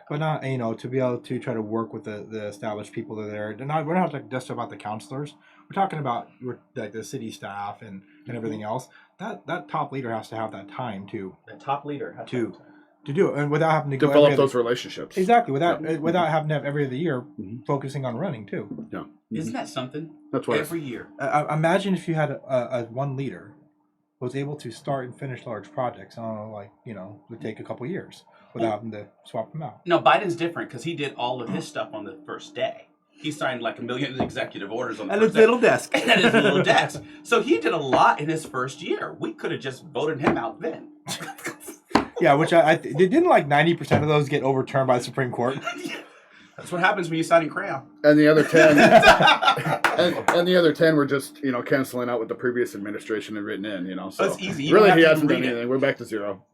but not to be able to try to work with the established people that are there. We're not talking just about the counselors. We're talking about like the city staff and everything else. That top leader has to have that time to. The top leader has to do it, and without having to develop those relationships. Exactly, without having to have every other year focusing on running too. Yeah, isn't that something? That's why every year. Imagine if you had a one leader who was able to start and finish large projects. Would take a couple years without having to swap them out. No, Biden's different because he did all of his stuff on the first day. He signed like 1 million executive orders on the first day. Little desk. And at his little desk. So he did a lot in his first year. We could have just voted him out then. Yeah, which didn't like 90% of those get overturned by the Supreme Court. That's what happens when you sign in crayon. And the other 10, and the other 10 were just canceling out what the previous administration had written in. So it's easy. Really, he hasn't done anything. We're back to 0.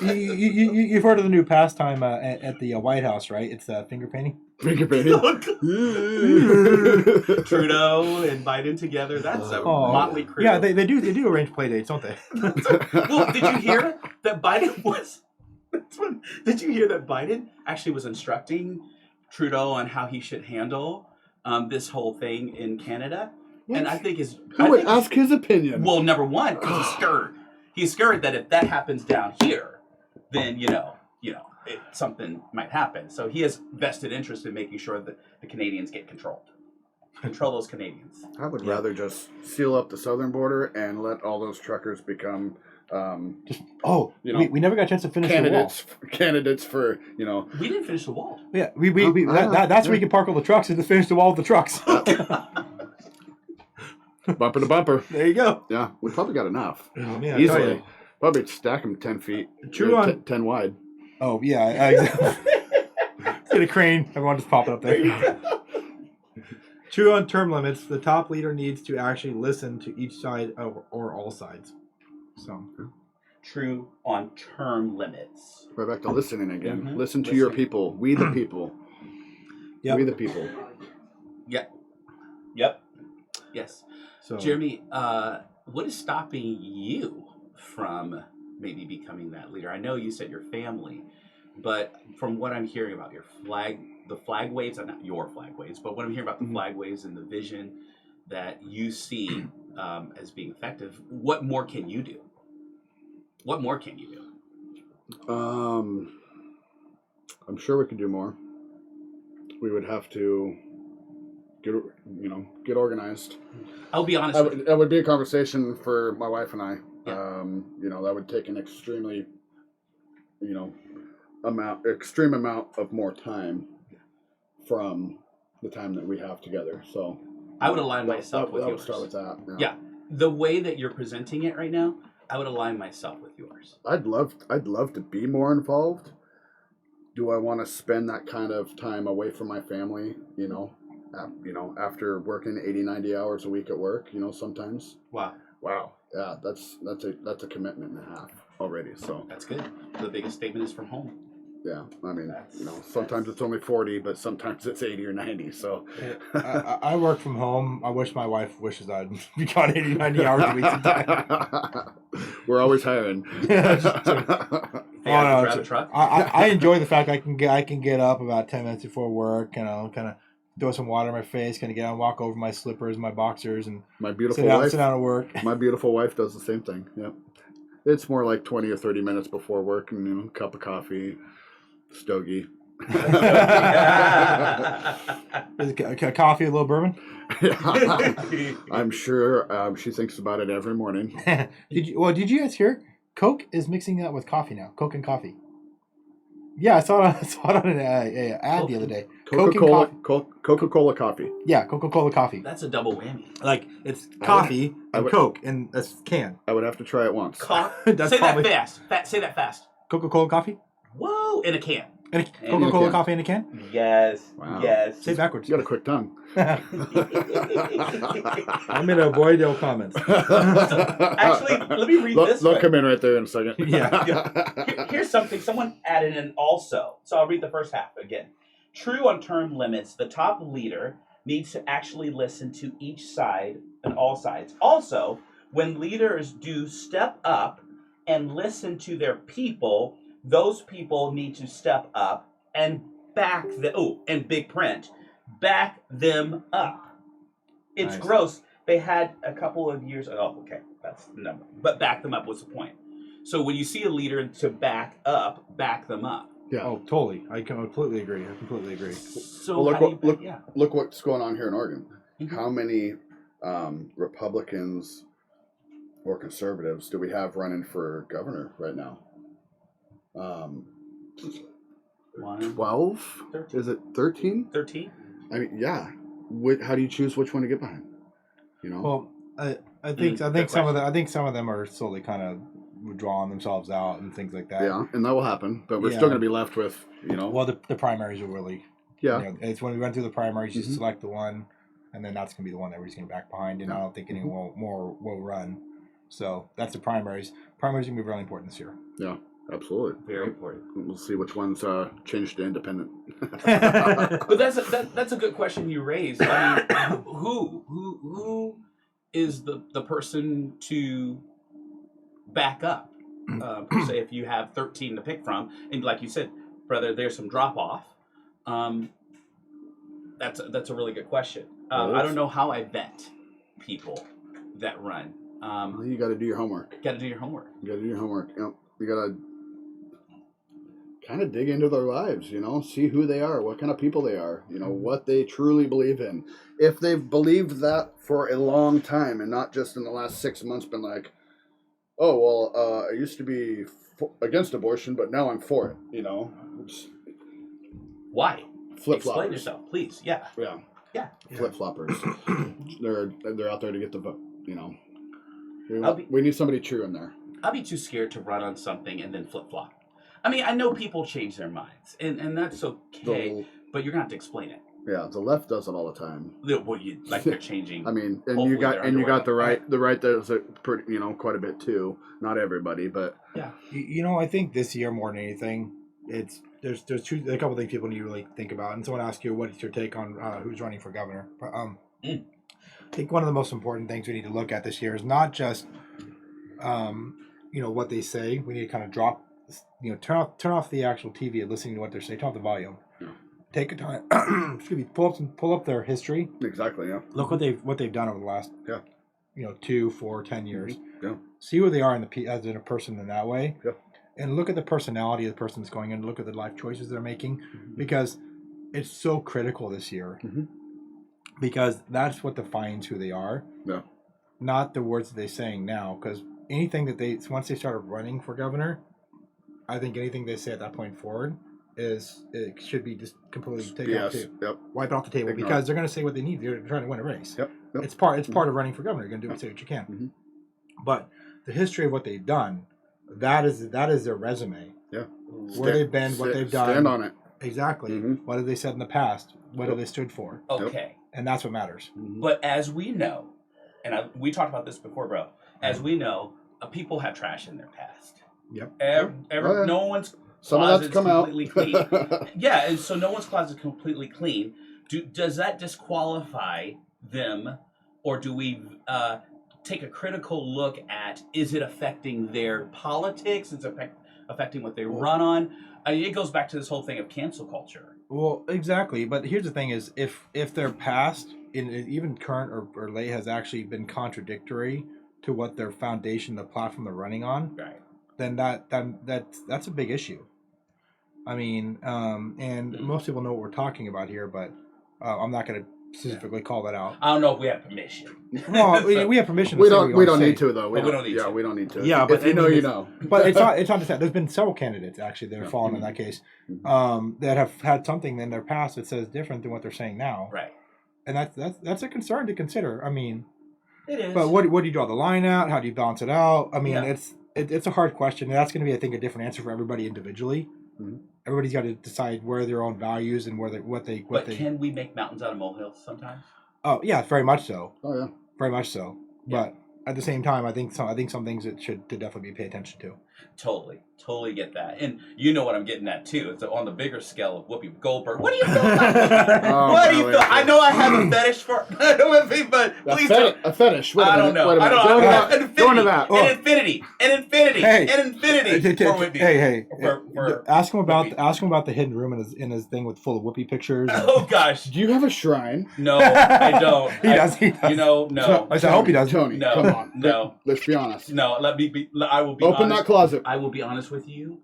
You've heard of the new pastime at the White House, right? It's finger painting. Finger painting. Trudeau and Biden together. That's a motley crew. Yeah, they do arrange play dates, don't they? Well, did you hear that Biden was? Did you hear that Biden actually was instructing Trudeau on how he should handle this whole thing in Canada? What? And I think who would ask his opinion? Well, number one, because he's scared. He's scared that if that happens down here, then something might happen. So he has vested interest in making sure that the Canadians get controlled. Control those Canadians. I would rather just seal up the southern border and let all those truckers become. We never got a chance to finish candidates. The wall. Candidates for We didn't finish the wall. Yeah, that's where you can park all the trucks and to finish the wall with the trucks. Bumper to bumper. There you go. Yeah, we probably got enough. Yeah, easily. Probably stack them 10 feet. True on 10 wide. Oh yeah, exactly. Get a crane. Everyone just pop it up there. True on term limits, the top leader needs to actually listen to each side or all sides. So, true on term limits. Right back to listening again. Mm-hmm. Listen to your people. We the people. Yep. We the people. Yep. Yes. So, Jeremy, what is stopping you from maybe becoming that leader? I know you said your family, but from what I'm hearing about the flag waves, not your flag waves, but what I'm hearing about the flag waves and the vision that you see as being effective, what more can you do? What more can you do? I'm sure we could do more. We would have to get organized. I'll be honest. That would be a conversation for my wife and I. Yeah. That would take an extremely, extreme amount of more time from the time that we have together. So I would align myself with yours. I would start with that. Yeah. The way that you're presenting it right now, I would align myself with yours. I'd love to be more involved. Do I want to spend that kind of time away from my family? You know, after working 80, 90 hours a week at work, you know, sometimes. Wow. Wow. Yeah, that's a commitment and a half already. So That's good. The biggest statement is from home. yeah, I mean, That's- you know, sometimes it's only 40, but sometimes it's 80 or 90. So I work from home. I wish my wife wishes I'd be gone 80, 90 hours a week sometime. We're always hiring. Hey, I can grab a it's- truck. I enjoy the fact I can get up about 10 minutes before work, you know, kind of throw some water in my face, kind of get out and walk over my slippers, my boxers, and My beautiful sit wife. down at work. My beautiful wife does the same thing. Yep. It's more like 20 or 30 minutes before work, and you know, cup of coffee, stogie. Is it coffee, a little bourbon? I'm sure she thinks about it every morning. Did you guys hear? Coke is mixing that with coffee now. Coke and coffee. Yeah, I saw it on an ad the other day. Coke and Coca-Cola, coffee. Coca-Cola coffee. Yeah, Coca-Cola coffee. That's a double whammy. Like it's coffee I and would- Coke in a can. I would have to try it once. That's Say probably- that fast. Say that fast. Coca-Cola coffee. Whoa, in a can. And in a Coca-Cola can. coffee in a can. Yes. Wow. Yes. Say it backwards. You got a quick tongue. I'm gonna avoid no comments. Actually, let me read this. They'll one. come in right there in a second. Yeah. Here's something someone added in also. So I'll read the first half again. True on term limits, the top leader needs to actually listen to each side and all sides. Also, when leaders do step up and listen to their people, those people need to step up and back the and big print, back them up. It's Nice. gross. They had a couple of years. Oh, okay, that's the number. But back them up was the point. So when you see a leader to back them up. Yeah. Oh, totally. I completely agree. So Well, how do you, yeah. Look what's going on here in Oregon. Mhm. How many Republicans or conservatives do we have running for governor right now? 12? 13. Is it 13? 13? I mean, yeah. How do you choose which one to get behind? You know. Well, I think good some of them are slowly kind of withdrawing themselves out and things like that. Yeah, and that will happen, but we're Yeah. still going to be left with, you know. Well, the primaries are really. Yeah. You know, it's when we went through the primaries, you Mhm. select the one, and then that's gonna be the one everybody's gonna back behind. And I don't think anyone more will run. So that's the primaries. Primaries are gonna be really important this year. Yeah, absolutely. Very important. We'll see which ones change to independent. But that's a good question you raised. I mean, who is the person to back up? Per se, if you have 13 to pick from, and like you said, brother, there's some drop off. That's a really good question. I don't know how I vet people that run. Well, you got to do your homework. Got to do your homework. You got to do your homework. You know, you got to kind of dig into their lives, you know, see who they are, what kind of people they are, you know, what they truly believe in. If they've believed that for a long time and not just in the last 6 months been like, oh, well, I used to be against abortion, but now I'm for it, you know. Why? Flip Explain floppers. yourself, please. Yeah. Yeah. Yeah. Flip floppers. they're out there to get the vote, you know. I'll be- We need somebody true in there. I'd be too scared to run on something and then flip flop. I mean, I know people change their minds, and that's okay. But you're gonna have to explain it. Yeah, the left does it all the time. Well, you like they're changing. I mean, and Hopefully you got their and you got underwear. the right does it pretty, you know, quite a bit too. Not everybody, but Yeah. You know, I think this year more than anything, there's a couple things people need to really think about. And someone asked you, what's your take on who's running for governor? But, I think one of the most important things we need to look at this year is not just, you know, what they say. We need to kind of drop, you know, turn off the actual TV and listening to what they're saying. Turn off the volume. Yeah. Take a time. Excuse me. Pull up their history. exactly, yeah. Look what they've done over the last, Yeah. you know, 2, 4, 10 years. Yeah. See who they are as in a person in that way. Yeah. And look at the personality of the person that's going in. Look at the life choices they're making, because it's so critical this year. Mhm. Because that's what defines who they are. Yeah. Not the words that they're saying now. Because anything that once they started running for governor, I think anything they say at that point forward it should be just completely taken off Yes. the Yep. wipe it off the table, Ignore because they're going to say what they need. They're trying to win a race. Yep. Yep. It's part of running for governor. You're going to do say what you can. Mhm. But the history of what they've done, that is their resume. Yeah. Where they've been, what they've done. Stand on it. Exactly. What have they said in the past? What have they stood for? Okay. And that's what matters. But as we know, and we talked about this before, bro. As we know, people have trash in their past. Yep. No one's some of that's closet's come out. completely clean. Yeah, and so no one's closet is completely clean. Does that disqualify them, or do we take a critical look at, is it affecting their politics? Is it affecting what they run on? It goes back to this whole thing of cancel culture. Well, exactly. But here's the thing: is if their past, even current or late, has actually been contradictory to what their foundation, the platform they're running on, right? Then that's a big issue. I mean, and most people know what we're talking about here, but I'm not going to specifically call that out. I don't know if we have permission. Well, we have permission. We don't need to though. We don't need to. We don't need to. Yeah, but if you know. But it's not just that. There's been several candidates actually that have fallen in that case, that have had something in their past that says different than what they're saying now. Right. And that's a concern to consider. I mean, it is. But what do you draw the line at? How do you balance it out? I mean, it's a hard question, and that's going to be, I think, a different answer for everybody individually. Everybody's got to decide where their own values and what they. Can we make mountains out of molehills sometimes? Oh yeah, very much so. Oh yeah, very much so. Yeah. But at the same time, I think some things that should definitely be paid attention to. Totally get that, and you know what I'm getting at too. It's on the bigger scale of Whoopi Goldberg. What do you feel about? What do you feel? I know I have a fetish for Whoopi, but please don't. A fetish. I don't know. I don't know. Go into that. An infinity for Whoopi. Hey. Ask him about the hidden room in his thing with full of Whoopi pictures. Oh gosh. Do you have a shrine? No, I don't. He does. You know, no. I hope he does. Tony, no, come on. No. Let's be honest. No, I will be Open honest. that closet. I will be honest with you.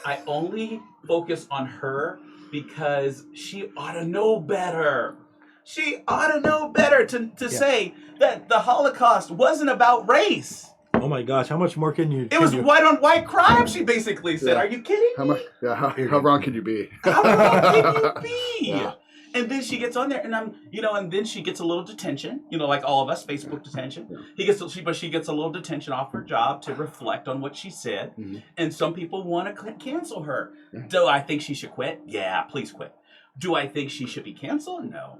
I only focus on her because she ought to know better. She ought to know better to say that the Holocaust wasn't about race. Oh my gosh, how much more can you... It was white on white crime, she basically said. Are you kidding me? How wrong can you be? How wrong can you be? Yeah. And then she gets on there, and and then she gets a little detention, like all of us, Facebook detention. But she gets a little detention off her job to reflect on what she said. And some people want to cancel her. Do I think she should quit? Yeah, please quit. Do I think she should be canceled? No.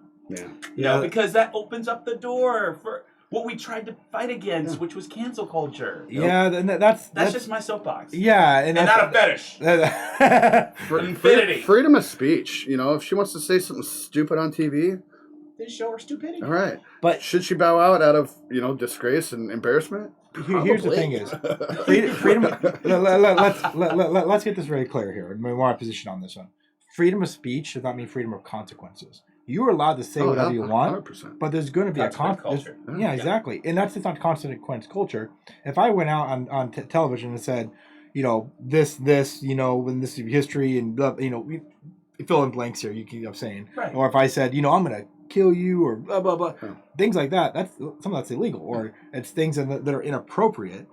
No, because that opens up the door for what we tried to fight against, which was cancel culture. Yeah, that's just my soapbox. Yeah, and not a fetish. Freedom of speech. If she wants to say something stupid on TV, then show her stupidity. All right, but should she bow out of disgrace and embarrassment? Here's the thing: is freedom. Let's get this very clear here, and we want our position on this one. Freedom of speech does not mean freedom of consequences. You're allowed to say whatever you want, 100%. But there's going to be a culture. Yeah, exactly. And that's just not consequence culture. If I went out on television and said, this, when this is history and, we fill in blanks here, you keep saying. Right. Or if I said, I'm going to kill you or blah, blah, blah. Things like that, some of that's illegal. Or it's things that are inappropriate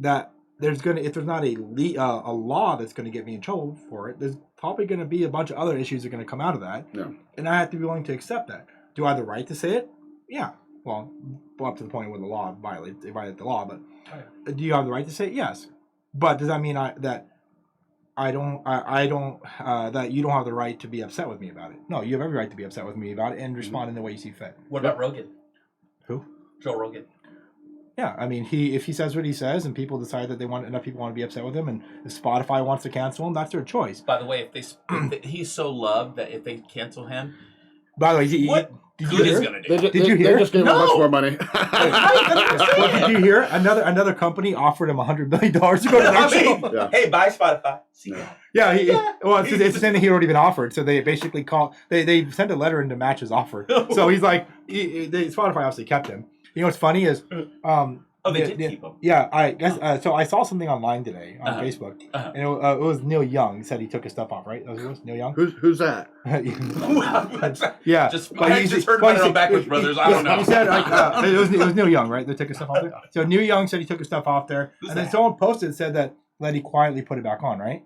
that if there's not a law that's going to get me in trouble for it, there's probably going to be a bunch of other issues that are going to come out of that. Yeah. And I have to be willing to accept that. Do I have the right to say it? Yeah. Well, up to the point where the law violate the law, but do you have the right to say it? Yes. But does that mean that you don't have the right to be upset with me about it? No, you have every right to be upset with me about it and respond in the way you see fit. What about Rogan? Who? Joe Rogan. Yeah, I mean, if he says what he says, and people decide that enough people want to be upset with him, and if Spotify wants to cancel him, that's their choice. By the way, if he's so loved that if they cancel him, by the way, what good is going to do? Did you hear? They just gave him much more money. Did you hear? Another company offered him $100 million to go to their show. Yeah. Hey, buy Spotify. See yeah. Well, it's the same thing he'd already been offered. So they basically they sent a letter in to match his offer. So he's like, Spotify obviously kept him. You know what's funny is, they did keep him. Yeah, I guess. So I saw something online today on Facebook, and it was Neil Young said he took his stuff off. Right? That was Neil Young. Who's that? Yeah, I just heard about it on Backwoods Brothers. I don't know. He said it was Neil Young, right? They took his stuff off there. So Neil Young said he took his stuff off there, and then someone posted said that he quietly put it back on, right?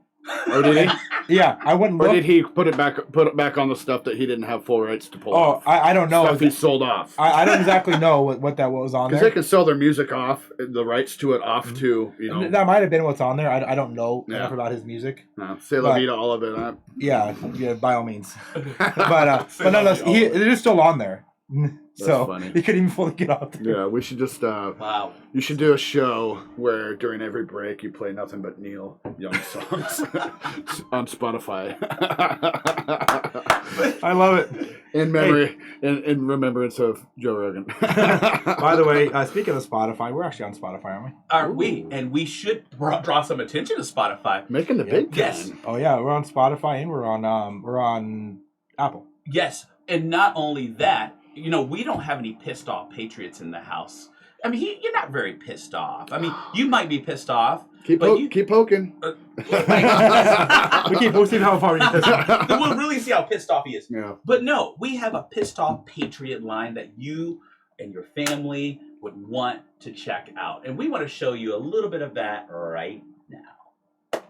Or did he? Yeah, I wouldn't Or look. did he put it back on the stuff that he didn't have full rights to pull off? I don't know. Stuff he sold off. I don't exactly know what was on Because there. they can sell their music off, the rights to it off to, you know. That might have been what's on there. I don't know Yeah. enough about his music. Say la vida, all of it. Yeah, by all means. But nonetheless, it is still on there. So funny. he couldn't even fully get off there. Yeah, we should just Wow. You should do a show where during every break you play nothing but Neil Young songs on Spotify. I love it. In memory, in remembrance of Joe Rogan. By the way, speaking of Spotify, we're actually on Spotify, aren't we? Are we? And we should draw some attention to Spotify. Making the big Yes. time. Oh yeah, we're on Spotify and we're on Apple. Yes, and not only that, you know, we don't have any pissed off patriots in the house. I mean, you're not very pissed off. I mean, you might be pissed off. Keep poking. We keep posting how far you pissed off. Then we'll really see how pissed off he is. Yeah. But no, we have a pissed off patriot line that you and your family would want to check out. And we want to show you a little bit of that right now.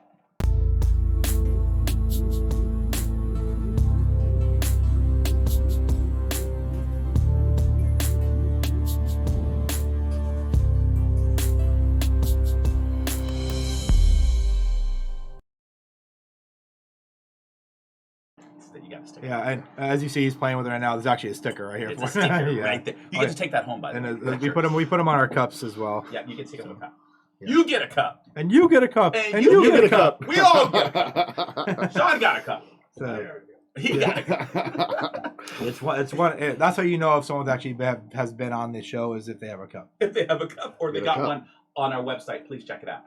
You got a sticker. Yeah, and as you see, he's playing with it right now. There's actually a sticker right here. It's a sticker Yeah. right there. You get to take that home, by the way. And we put them on our cups as well. Yeah, you get to take a cup. Yeah. You get a cup. And you get a cup. And you get a cup. We all get a cup. Sean got a cup. So, He got a cup. it's one. That's how you know if someone's actually has been on the show is if they have a cup. If they have a cup or they Get a got cup. one on our website, please check it out.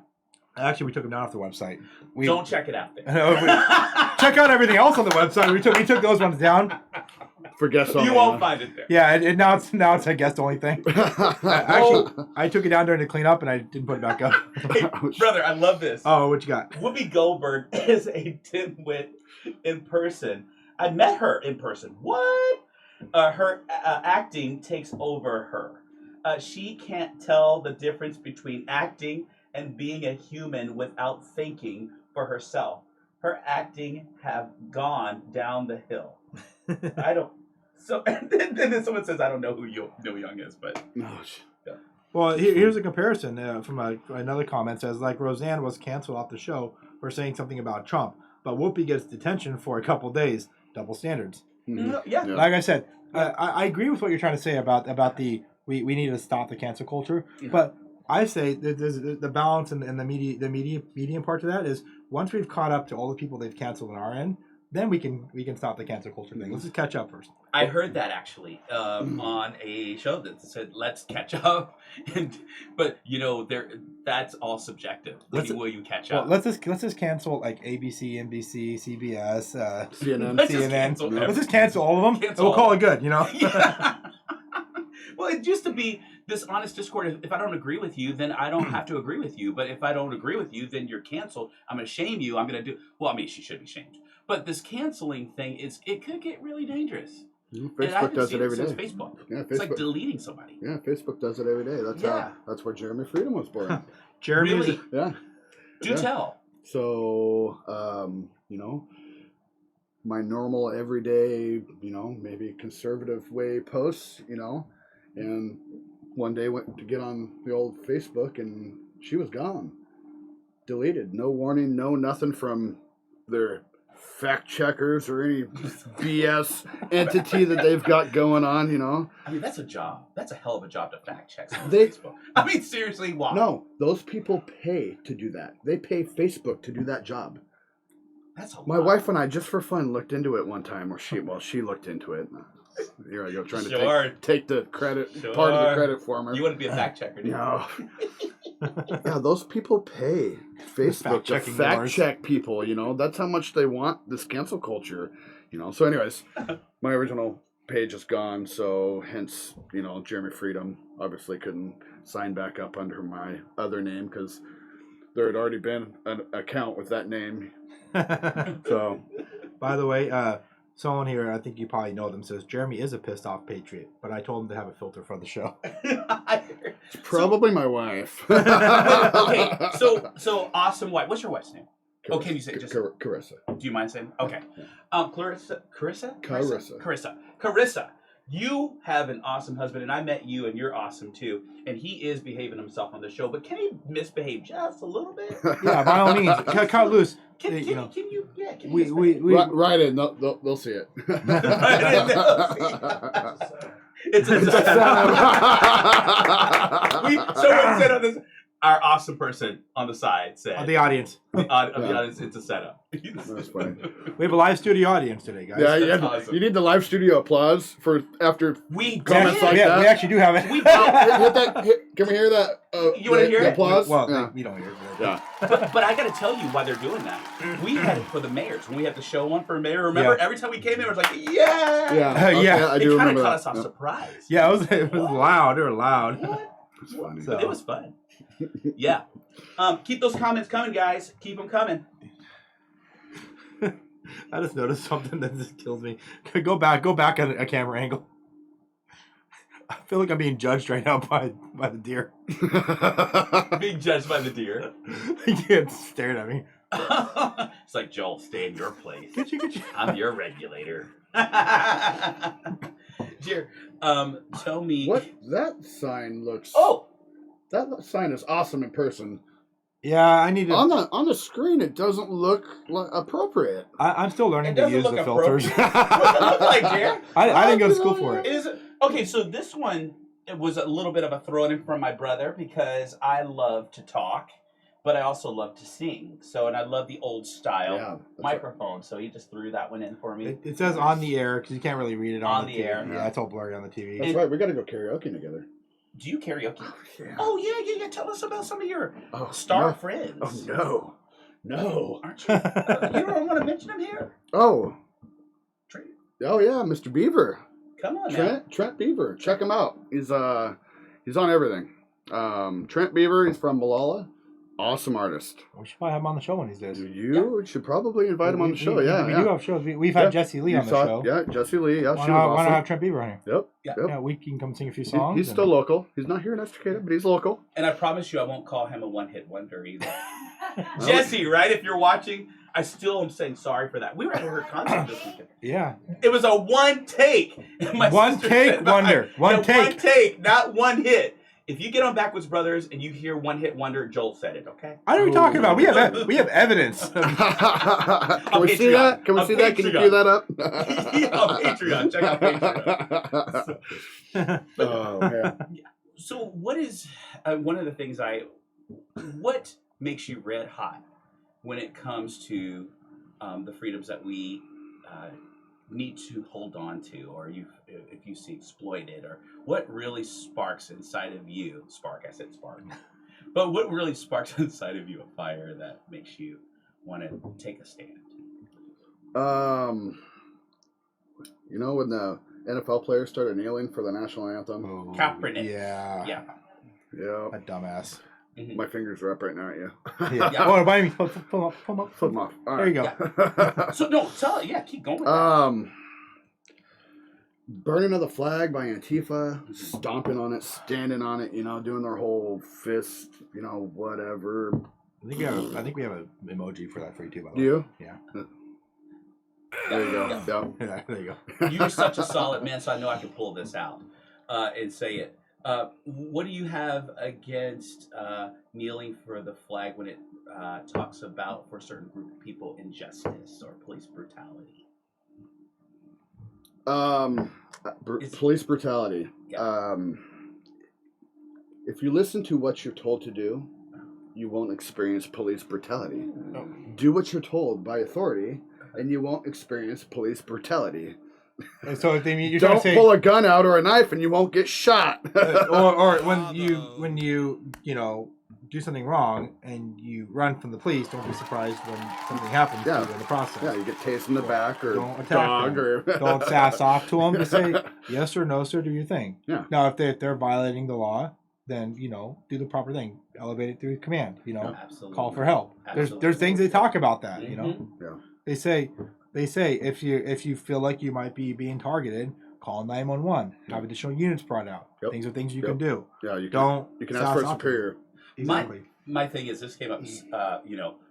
Actually, we took them down off the website. Don't check it out there. Check out everything else on the website. We took those ones down. For guests only. You won't find it there. Yeah, and now it's a guest only thing. Actually, I took it down during the cleanup and I didn't put it back up. Hey, brother, I love this. Oh, what you got? Whoopi Goldberg is a dimwit in person. I met her in person. What? Her acting takes over her. She can't tell the difference between acting and being a human without thinking for herself. Her acting have gone down the hill. I don't. So and then someone says, "I don't know who Neil Young is," but. Well, here's a comparison from another comment. Says like Roseanne was canceled off the show for saying something about Trump, but Whoopi gets detention for a couple days. Double standards. Yeah. Like I said, I agree with what you're trying to say about the we need to stop the cancel culture, but I say that there's the balance and the medium part to that is once we've caught up to all the people they've canceled on our end, then we can stop the cancel culture thing. Let's just catch up first. I heard that actually on a show that said, "Let's catch up," but you know, that's all subjective. Will you catch up? Let's just cancel like ABC, NBC, CBS, CNN. Let's just cancel all of them. And we'll call it good. You know. Yeah. Well, it used to be this honest discord. If I don't agree with you, then I don't have to agree with you. But if I don't agree with you, then you're canceled. I'm going to shame you. I'm going to do. Well, I mean, she should be shamed. But this canceling thing it could get really dangerous. Facebook does it every day. Facebook. Yeah, It's like deleting somebody. Yeah, Facebook does it every day. That's where Jeremy Freedom was born. Jeremy. Really? Yeah. Do tell. So, you know, my normal everyday, you know, maybe conservative way posts, you know, and one day went to get on the old Facebook and she was gone. Deleted. No warning, no nothing from their fact checkers or any BS entity that they've got going on, you know. I mean, that's a job. That's a hell of a job to fact check on They- Facebook. I mean, seriously, why? No, those people pay to do that. They pay Facebook to do that job. That's a My lot. wife and I, just for fun, looked into it one time, or she looked into it. Here I go, trying to take the credit, part of the credit for me. You wouldn't be a fact checker, do you? No. Yeah, those people pay Facebook to Fact-checking fact wars. check people, you know. That's how much they want this cancel culture, you know. So anyways, my original page is gone, so hence, you know, Jeremy Freedom obviously couldn't sign back up under my other name because there had already been an account with that name. So, by the way, someone here, I think you probably know them, says Jeremy is a pissed off patriot, but I told him to have a filter for the show. probably my wife. Okay, so awesome wife. What's your wife's name? Oh, can you say just Carissa? Do you mind saying? Okay. Carissa. You have an awesome husband, and I met you, and you're awesome too. And he is behaving himself on the show, but can he misbehave just a little bit? Yeah, by all means, cut loose. Can you? We Right in, they'll see it. It's a setup. Someone said on this. Our awesome person on the side said. The audience. The audience, it's a setup. That's funny. We have a live studio audience today, guys. Yeah, awesome. You need the live studio applause for after we comments did. like that. We actually do have it. We hit that. Can we hear that? You want to hear the it? applause? Well, we don't hear it. Yeah. But I got to tell you why they're doing that. We had it for the mayors when we had the show on for mayor. Remember, every time we came in, it was like, yeah. Yeah, I do remember caught that. us off surprise. Yeah, it was loud. They were loud. What? It's funny. So- It was fun. Yeah. Keep those comments coming, guys. Keep them coming. I just noticed something that just kills me. Go back on a camera angle. I feel like I'm being judged right now by the deer. Being judged by the deer. He can't stare at me. It's like, Joel, stay in your place. Get you. I'm your regulator. Dear, tell me. What that sign looks? Oh! That sign is awesome in person. Yeah, I need to. On the screen, it doesn't look appropriate. I'm still learning It to doesn't use look the filters. appropriate. What's it look like, dear? I didn't go to school for it. Is it? Okay, so this one, it was a little bit of a throw-in from my brother because I love to talk, but I also love to sing. And I love the old style microphone. So he just threw that one in for me. It says on the air because you can't really read it on the TV. air. Yeah, it's all blurry on the TV. That's right. We got to go karaoke together. Do you karaoke? Yeah. Oh, yeah. Tell us about some of your star friends. Oh no. Aren't you? You don't want to mention them here? Oh. Trent. Oh yeah, Mr. Beaver. Come on, man. Trent Beaver. Check him out. He's on everything. Trent Beaver. He's from Malala. Awesome artist. We should probably have him on the show one of these days. You should probably invite him on the show. We do have shows. We've had Jesse Lee on the show. Yeah, Jesse Lee. Yeah, Why she was not awesome. have Trent Beaver on here? Yep. Yeah, we can come sing a few songs. He's still local. He's not here in Estacada, but he's local. And I promise you, I won't call him a one-hit wonder either. Jesse, right? If you're watching, I still am saying sorry for that. We were at her concert this weekend. Yeah. It was a one take. One take wonder. One take, not one hit. If you get on Backwoods Brothers and you hear one hit wonder, Joel said it. Okay. I know what you're talking about. We have evidence. Can we see that? Can we see that? Can you cue that up? On Patreon. Check out Patreon. Oh man. So, what is one of the things what makes you red hot when it comes to the freedoms that we need to hold on to, or if you see exploited, or what really sparks inside of you? I said spark. But what really sparks inside of you a fire that makes you want to take a stand? When the NFL players started kneeling for the national anthem. Oh, Kaepernick. Yeah. Yeah. That dumbass. Mm-hmm. My fingers are up right now at you. Yeah. Oh, by me. Pull them up. Flip them off. All There right. you go. Yeah. So no, keep going with that. Burning of the flag by Antifa, stomping on it, standing on it, doing their whole fist, whatever. I think we have an emoji for that for you too, by the way. Do you? Yeah. There you go. Yeah, there you go. You're such a solid man, so I know I can pull this out and say it. What do you have against kneeling for the flag when it talks about, for a certain group of people, injustice or police brutality? Police brutality. Yeah. If you listen to what you're told to do, you won't experience police brutality. Oh. Do what you're told by authority, and you won't experience police brutality. So if you're Don't trying to say, pull a gun out or a knife, and you won't get shot. or when you do something wrong and you run from the police, don't be surprised when something happens to you in the process. Yeah, you get tased in the back or Don't attack dog them. or Don't sass off to them. Just say yes or no, sir. Do your thing. Yeah. Now, if they're violating the law, then do the proper thing. Elevate it through command. Absolutely. Call for help. Absolutely. There's things they talk about that. Mm-hmm. Yeah. They say if you feel like you might be being targeted, call 911. Have additional units brought out. Yep. Things you Yep. can do. Yeah, you can ask for a superior. Exactly. my thing is this came up,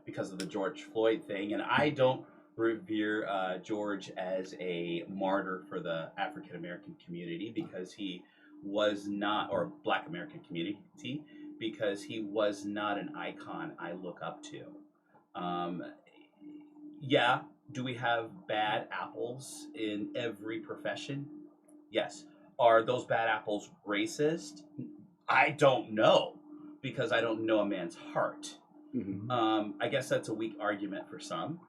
because of the George Floyd thing, and I don't revere George as a martyr for the African American community because he was not, or Black American community, because he was not an icon I look up to. Yeah, do we have bad apples in every profession? Yes. Are those bad apples racist? I don't know because I don't know a man's heart. Mm-hmm. I guess that's a weak argument for some.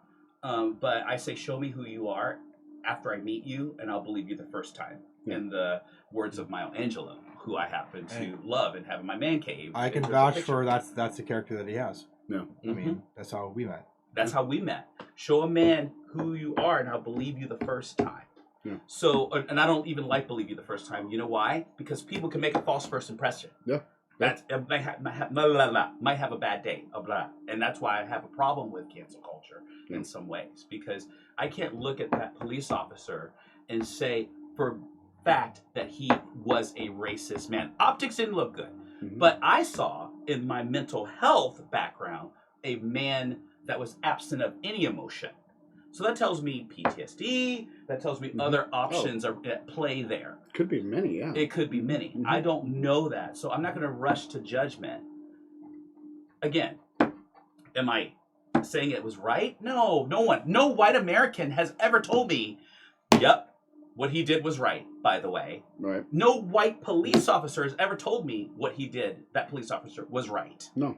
But I say, show me who you are after I meet you, and I'll believe you the first time. Yeah. In the words of Maya Angelou, who I happen to love and have in my man cave. I can vouch for that's the character that he has. Yeah. I mean, that's how we met. That's how we met. Show a man who you are, and I'll believe you the first time. Yeah. So, and I don't even like believe you the first time. You know why? Because people can make a false first impression. Yeah. That might have a bad day, and that's why I have a problem with cancel culture in some ways, because I can't look at that police officer and say for fact that he was a racist man. Optics didn't look good, but I saw in my mental health background a man that was absent of any emotion. So that tells me PTSD. That tells me other options are at play there. Could be many, yeah. It could be many. I don't know that. So I'm not going to rush to judgment. Again, am I saying it was right? No, no white American has ever told me, yep, what he did was right, by the way. Right. No white police officer has ever told me what he did, that police officer, was right. No.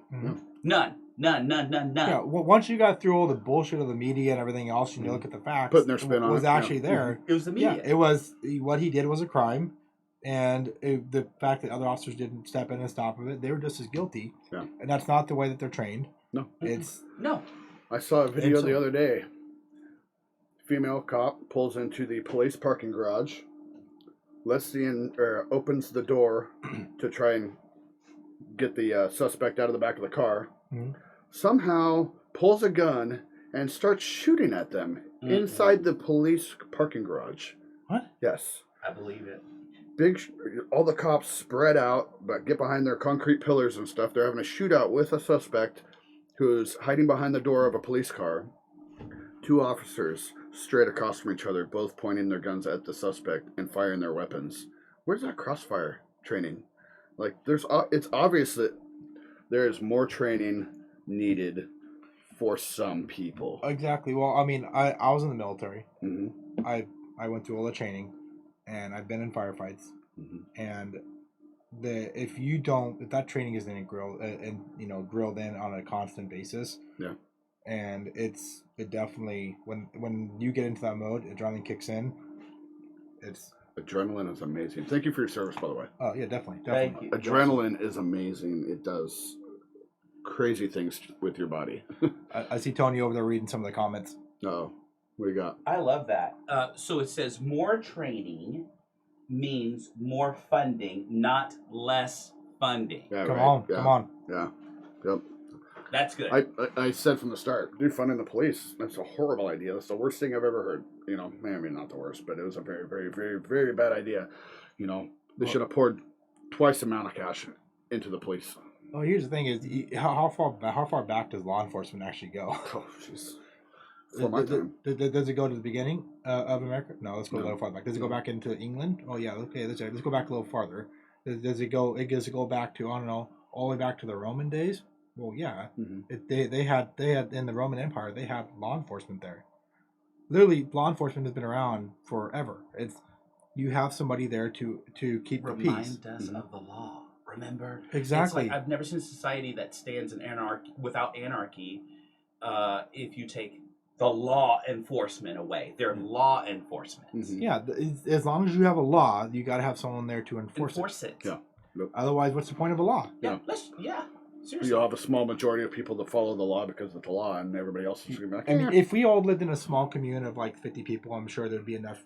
None. Yeah, well, once you got through all the bullshit of the media and everything else, and you look at the facts, putting their spin on was it, actually there. It was the media. Yeah, it was what he did was a crime, and the fact that other officers didn't step in and stop it, they were just as guilty. Yeah. And that's not the way that they're trained. No. It's no. I saw a video the other day. Female cop pulls into the police parking garage, opens the door to try and get the suspect out of the back of the car. Somehow pulls a gun and starts shooting at them inside the police parking garage. What? Yes. I believe it. All the cops spread out, but get behind their concrete pillars and stuff. They're having a shootout with a suspect who's hiding behind the door of a police car. Two officers straight across from each other, both pointing their guns at the suspect and firing their weapons. Where's that crossfire training? Like, it's obvious that there is more training needed for some people. exactly. Well, I mean, I was in the military. Mm-hmm. I went through all the training, and I've been in firefights. And if that training isn't grilled in on a constant basis, yeah. And it definitely when you get into that mode, adrenaline kicks in. Adrenaline is amazing. Thank you for your service, by the way. Oh yeah, definitely. Thank you. Adrenaline is amazing. It does crazy things with your body. I see Tony over there reading some of the comments. Oh, what do you got? I love that. So it says more training means more funding, not less funding. Yeah, Come right. on. Yeah. Yep. That's good. I said from the start, defunding the police, that's a horrible idea. That's the worst thing I've ever heard. Maybe not the worst, but it was a very, very, very, very bad idea. They should have poured twice the amount of cash into the police. Well, here's the thing: is how far back does law enforcement actually go? Oh, jeez. For my time. Does it go to the beginning of America? No, let's go a little farther back. Does it go back into England? Oh yeah, okay. Let's go back a little farther. Does it go back to, I don't know, all the way back to the Roman days? Well, yeah. They had in the Roman Empire, they had law enforcement there. Literally, law enforcement has been around forever. You have somebody there to keep the peace. Remind us of the law. Remember? Exactly. It's like, I've never seen a society that stands in anarchy without anarchy. If you take the law enforcement away, they're law enforcement. Yeah, as long as you have a law, you got to have someone there to enforce it. Yeah. Otherwise, what's the point of a law? Yeah. Seriously. You'll have a small majority of people that follow the law because it's the law, and everybody else is going to be like, I mean, if we all lived in a small commune of like 50 people, I'm sure there'd be enough,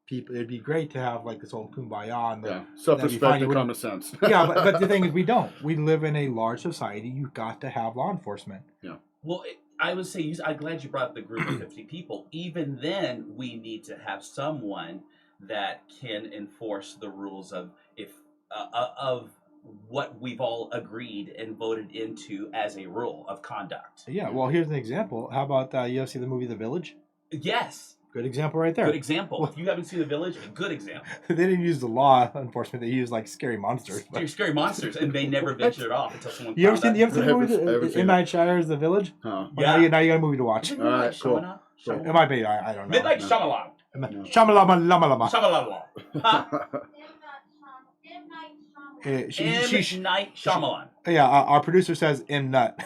people. It'd be great to have like this old kumbaya and self-respect and common sense. Yeah, but the thing is, we don't. We live in a large society. You've got to have law enforcement. Yeah. Well, I would say, I'm glad you brought up the group of 50 people. Even then, we need to have someone that can enforce the rules of what we've all agreed and voted into as a rule of conduct. Yeah, well, here's an example. How about you ever see the movie The Village? Yes. Good example right there. Good example. If you haven't seen The Village, a good example. They didn't use the law enforcement. They used like scary monsters. They're scary monsters, and they never ventured it off until someone. You ever found seen the movie Haven't seen M. Night Shyamalan's The Village? Huh. Well, Yeah. now you got a movie to watch. Isn't All right, Midnight cool. Shyamalan? It might be. I don't know. Midnight Shyamalan. Shamalama lama lama. Shyamalan. Huh? She, Midnight Shyamalan. yeah, our producer says M. Nut.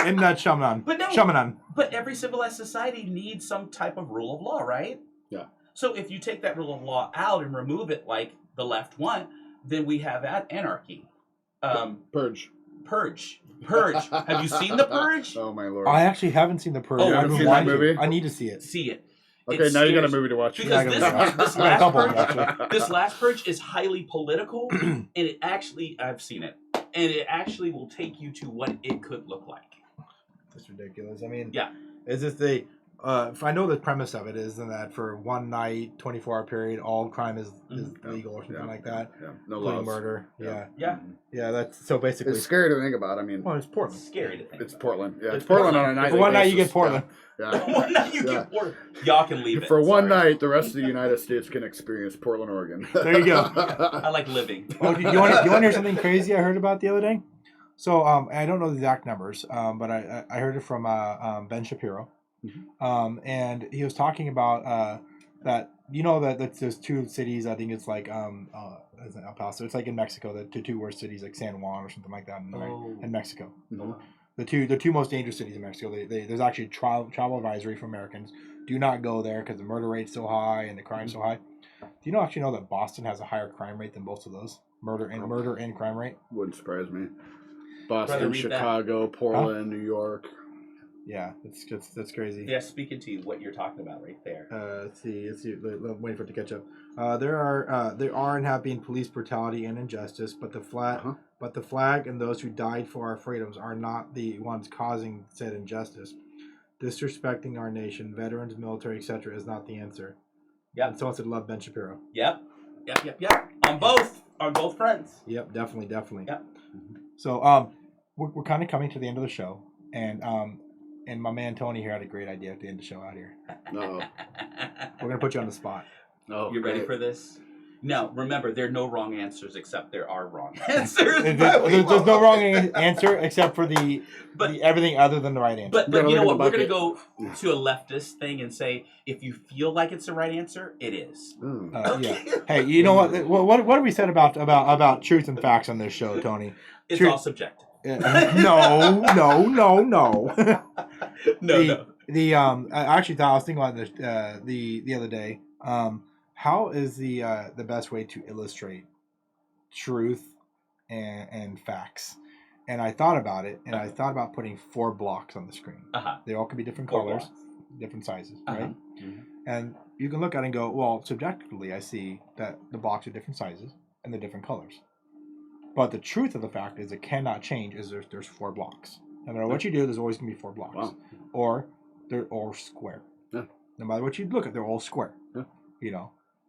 M. Nut Shyamalan. But no. Shamanan. But every civilized society needs some type of rule of law, right? Yeah. So if you take that rule of law out and remove it like the left want, then we have anarchy. Purge. Purge. Have you seen The Purge? Oh my lord. I actually haven't seen The Purge. Oh, I've haven't been seen that wanting to. movie? I need to see it. See it. Okay, It now you got a scares movie to watch. Because Yeah, I this got a last couple, purge, actually. this last purge is highly political, and it actually, I've seen it, and it actually will take you to what it could look like. That's ridiculous. I mean, Yeah. Is this the? If I know the premise of it is that for one night, 24-hour period, all crime is legal or something like that. Yeah. No Including laws. murder. Yeah. Yeah. Yeah. That's so basically. It's scary to think about. I mean, Well, it's It's Portland. scary to think. it's Portland. Yeah, It's it's Portland on a Portland. night. For one night, you get Portland. Yeah. One night you Yeah. get bored. Y'all can leave it. For one Sorry. night, the rest of the United States can experience Portland, Oregon. There you go. I like living. Oh, you want to hear something crazy I heard about the other day? So I don't know the exact numbers, but I heard it from Ben Shapiro, and he was talking about that that there's two cities. I think it's like it's El Paso. It's like in Mexico. The two worst cities, like San Juan or something like that, in Mexico. Mhm. The two most dangerous cities in Mexico. There's actually travel advisory for Americans. Do not go there because the murder rate's so high and the crime's so high. Do you actually know that Boston has a higher crime rate than both of those? Murder and crime rate. Wouldn't surprise me. Brother, Boston, read that. Chicago, Portland, New York. Yeah, that's crazy. Yeah, speaking to what you're talking about right there. Let's see. I'm waiting for it to catch up. There are and have been police brutality and injustice, but the flag and those who died for our freedoms are not the ones causing said injustice. Disrespecting our nation, veterans, military, etc., is not the answer. Yep. And someone said, "Love Ben Shapiro." Yep. On both fronts. Yep, definitely. Yep. So we're kind of coming to the end of the show, and my man Tony here had a great idea to end the show out here. No. We're gonna put you on the spot. Oh, You ready great. for this? No, remember, there are no wrong answers except there are wrong answers. There's no wrong answer except for the everything other than the right answer. But Gotta you know look what? at the We're going to bucket. go to a leftist thing and say, if you feel like it's the right answer, it is. Yeah. Hey, you know what? What have we said about truth and facts on this show, Tony? It's Sure. all subjective. No. No. I actually thought I was thinking about this the other day. How is the best way to illustrate truth and facts? And I thought about it, and I thought about putting 4 blocks on the screen. Uh-huh. They all could be different 4 colors, blocks. different sizes, Uh-huh. right? And you can look at it and go, well, subjectively, I see that the blocks are different sizes and they're different colors. But the truth of the fact is it cannot change. Is there's 4 blocks. No matter what you do, there's always going to be 4 blocks. Wow. Or they're all square. Yeah. No matter what you look at, they're all square. Yeah.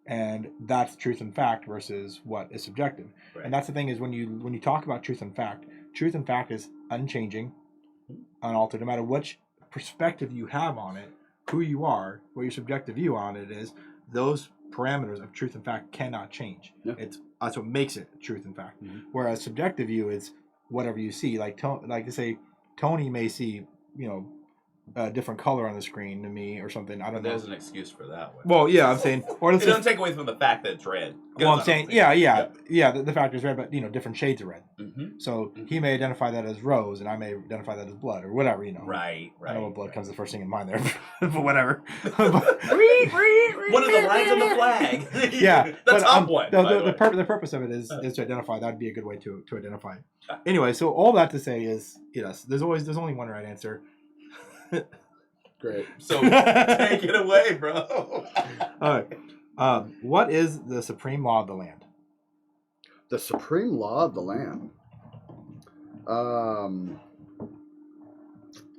And that's truth and fact versus what is subjective. Right. And that's the thing is when you talk about truth and fact is unchanging, unaltered. No matter which perspective you have on it, who you are, what your subjective view on it is, those parameters of truth and fact cannot change. Yeah. That's what makes it truth and fact. Whereas subjective view is whatever you see. Like to say, Tony may see, a different color on the screen to me or something. I don't know. There's an excuse for that one. Well, yeah, I'm saying, or It let's doesn't just, take away from the fact that it's red. well, I'm saying, yeah. The fact is red, but different shades of red. Mm-hmm. So he may identify that as rose, and I may identify that as blood, or whatever. Right. I know what blood comes the first thing in mind there, but whatever. One of the lines on the flag. Yeah, the but, top one. by the way. the purpose of it is to identify. That'd be a good way to identify. Anyway, so all that to say is, yes, there's only one right answer. Great. So take it away, bro. All right. What is the supreme law of the land? The supreme law of the land.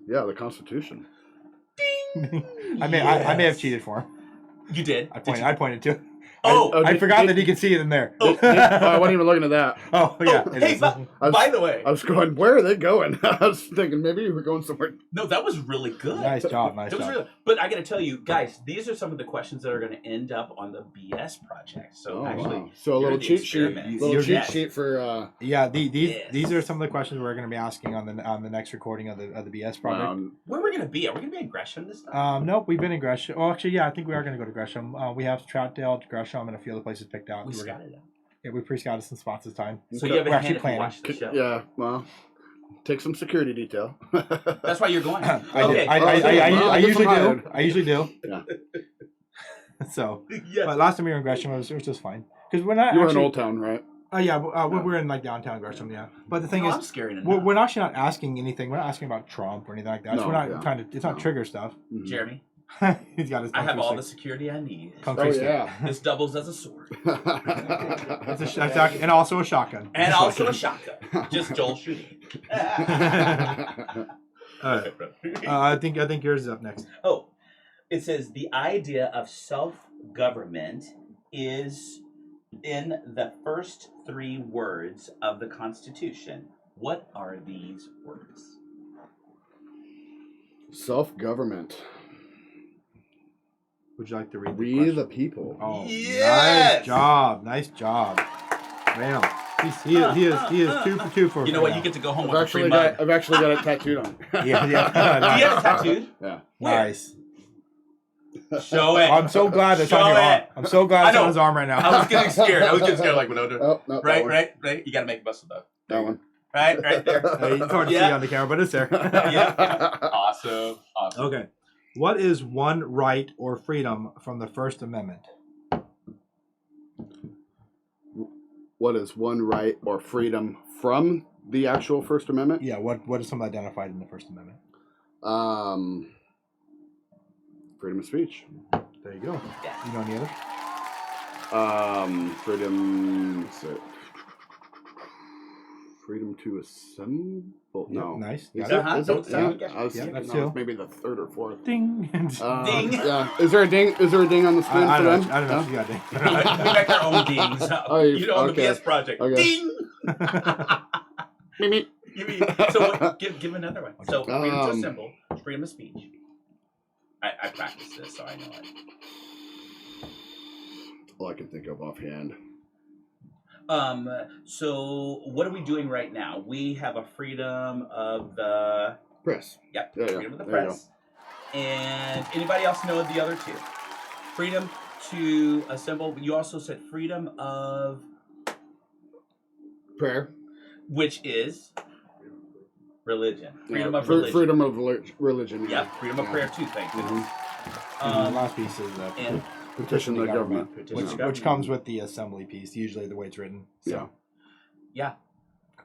Yeah, the Constitution. I may have cheated for him. You did. I pointed to. I forgot that he can see it in there. I wasn't even looking at that. Oh yeah. Oh, hey, by the way, I was going, where are they going? I was thinking maybe you were going somewhere. no, that was really good. Nice job. It was really, but I got to tell you, guys, these are some of the questions that are going to end up on the BS project. So actually, so a you're little the cheat sheet, experiment. sheet for. Yeah, these are some of the questions we're going to be asking on the next recording of the BS project. Where are we going to be? Are we going to be in Gresham this time? Nope, we've been in Gresham. Well, actually, yeah, I think we are going to go to Gresham. We have Troutdale, Gresham, and a few other places picked out. We scouted it. Yeah, we pre-scouted some spots this time. So you have a We're hand actually if you planning. watch the show. Yeah, well, take some security detail. That's why you're going. I usually do. I usually do. Yeah. So, Yes. but last time we were in Gresham, it was just fine because we're not. You were actually, in Old Town, right? yeah, we're in like downtown Gresham. Yeah, but the thing I'm is, scared we're actually not asking anything. We're not asking about Trump or anything like that. No, we're not yeah. trying to. It's not trigger stuff. Mhm. Jeremy, He's got his. I have kung fu all the stick. security I need. Kung fu Oh stick. yeah. This doubles as a sword. And also a shotgun. And also a shotgun. Just Joel shooting. All right. I think yours is up next. Oh, it says the idea of self-government is in the first 3 words of the Constitution. What are these words? Self-government. Would you like to read the We question? the people. Oh, Yes! Nice job. Bam. He is 2 for 2 for. You know what? You get to go home I've with a actually free got mug. I've actually got it tattooed on. Yeah. Do you have it tattooed? Yeah. Nice. Show it. I'm so glad that's on Show your arm. it. I'm so glad I it's on know. his arm right now. I was getting scared. Like, no. Oh, no, Right. You got to make a bust of that. That one. Right there. It's hard to see on the camera, but it's there. Yeah. Awesome. Okay. What is one right or freedom from the First Amendment? What is one right or freedom from the actual First Amendment? Yeah. What is something identified in the First Amendment? Freedom of speech. There you go. Yeah. You know any other? Freedom to assemble. No. Nice. Is Got it. it? Don't sound Yeah. I was Yeah, thinking that's that was two. maybe the 3rd or 4th. Ding. Ding. Yeah. Is there a ding? Is there a ding on the screen I for don't them? know. I don't know No? if you got ding. We make our own dings. Oh, You know, on okay. the BS project. Okay. Ding. Meep, meep. So give another one. So freedom to assemble, freedom of speech. I practiced this, so I know it. All I can think of offhand. So what are we doing right now? We have a freedom of the Press. yep, Yeah, freedom of the there you press. And anybody else know the other 2? Freedom to assemble. You also said freedom of Prayer. which is religion. Freedom Yeah, of religion. Freedom of religion. Yeah, freedom of Yeah. prayer too. Thank goodness. And the last piece is And Petition the government. which comes with the assembly piece. Usually the way it's written. So. Yeah.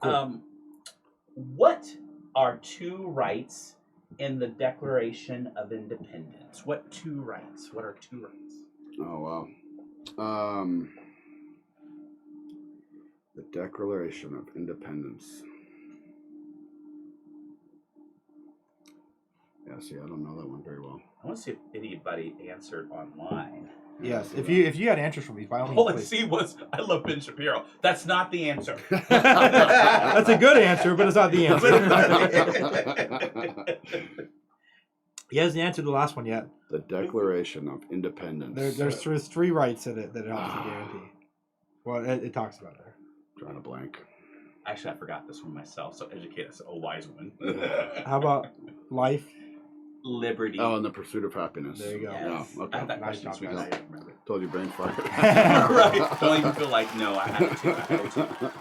Cool. What are 2 rights in the Declaration of Independence? What 2 rights? What are 2 rights? Oh wow. The Declaration of Independence. Yeah, see, I don't know that one very well. I want to see if anybody answered online. Yes. If you had answers from these, by all means, All I please. see was I love Ben Shapiro. That's not the answer. That's a good answer, but it's not the answer. He hasn't answered the last one yet. The Declaration of Independence. There's 3 rights that it helps to guarantee. Well, it talks about there. Drawing a blank. Actually, I forgot this one myself, so educate us. Oh, wise one. How about life? Liberty. Oh, and the pursuit of happiness. There you go. Yes. Yeah, okay. I had that Nice question, job, so we guys. don't remember. Told you brain fire. Right. Don't even feel like, no, I had to.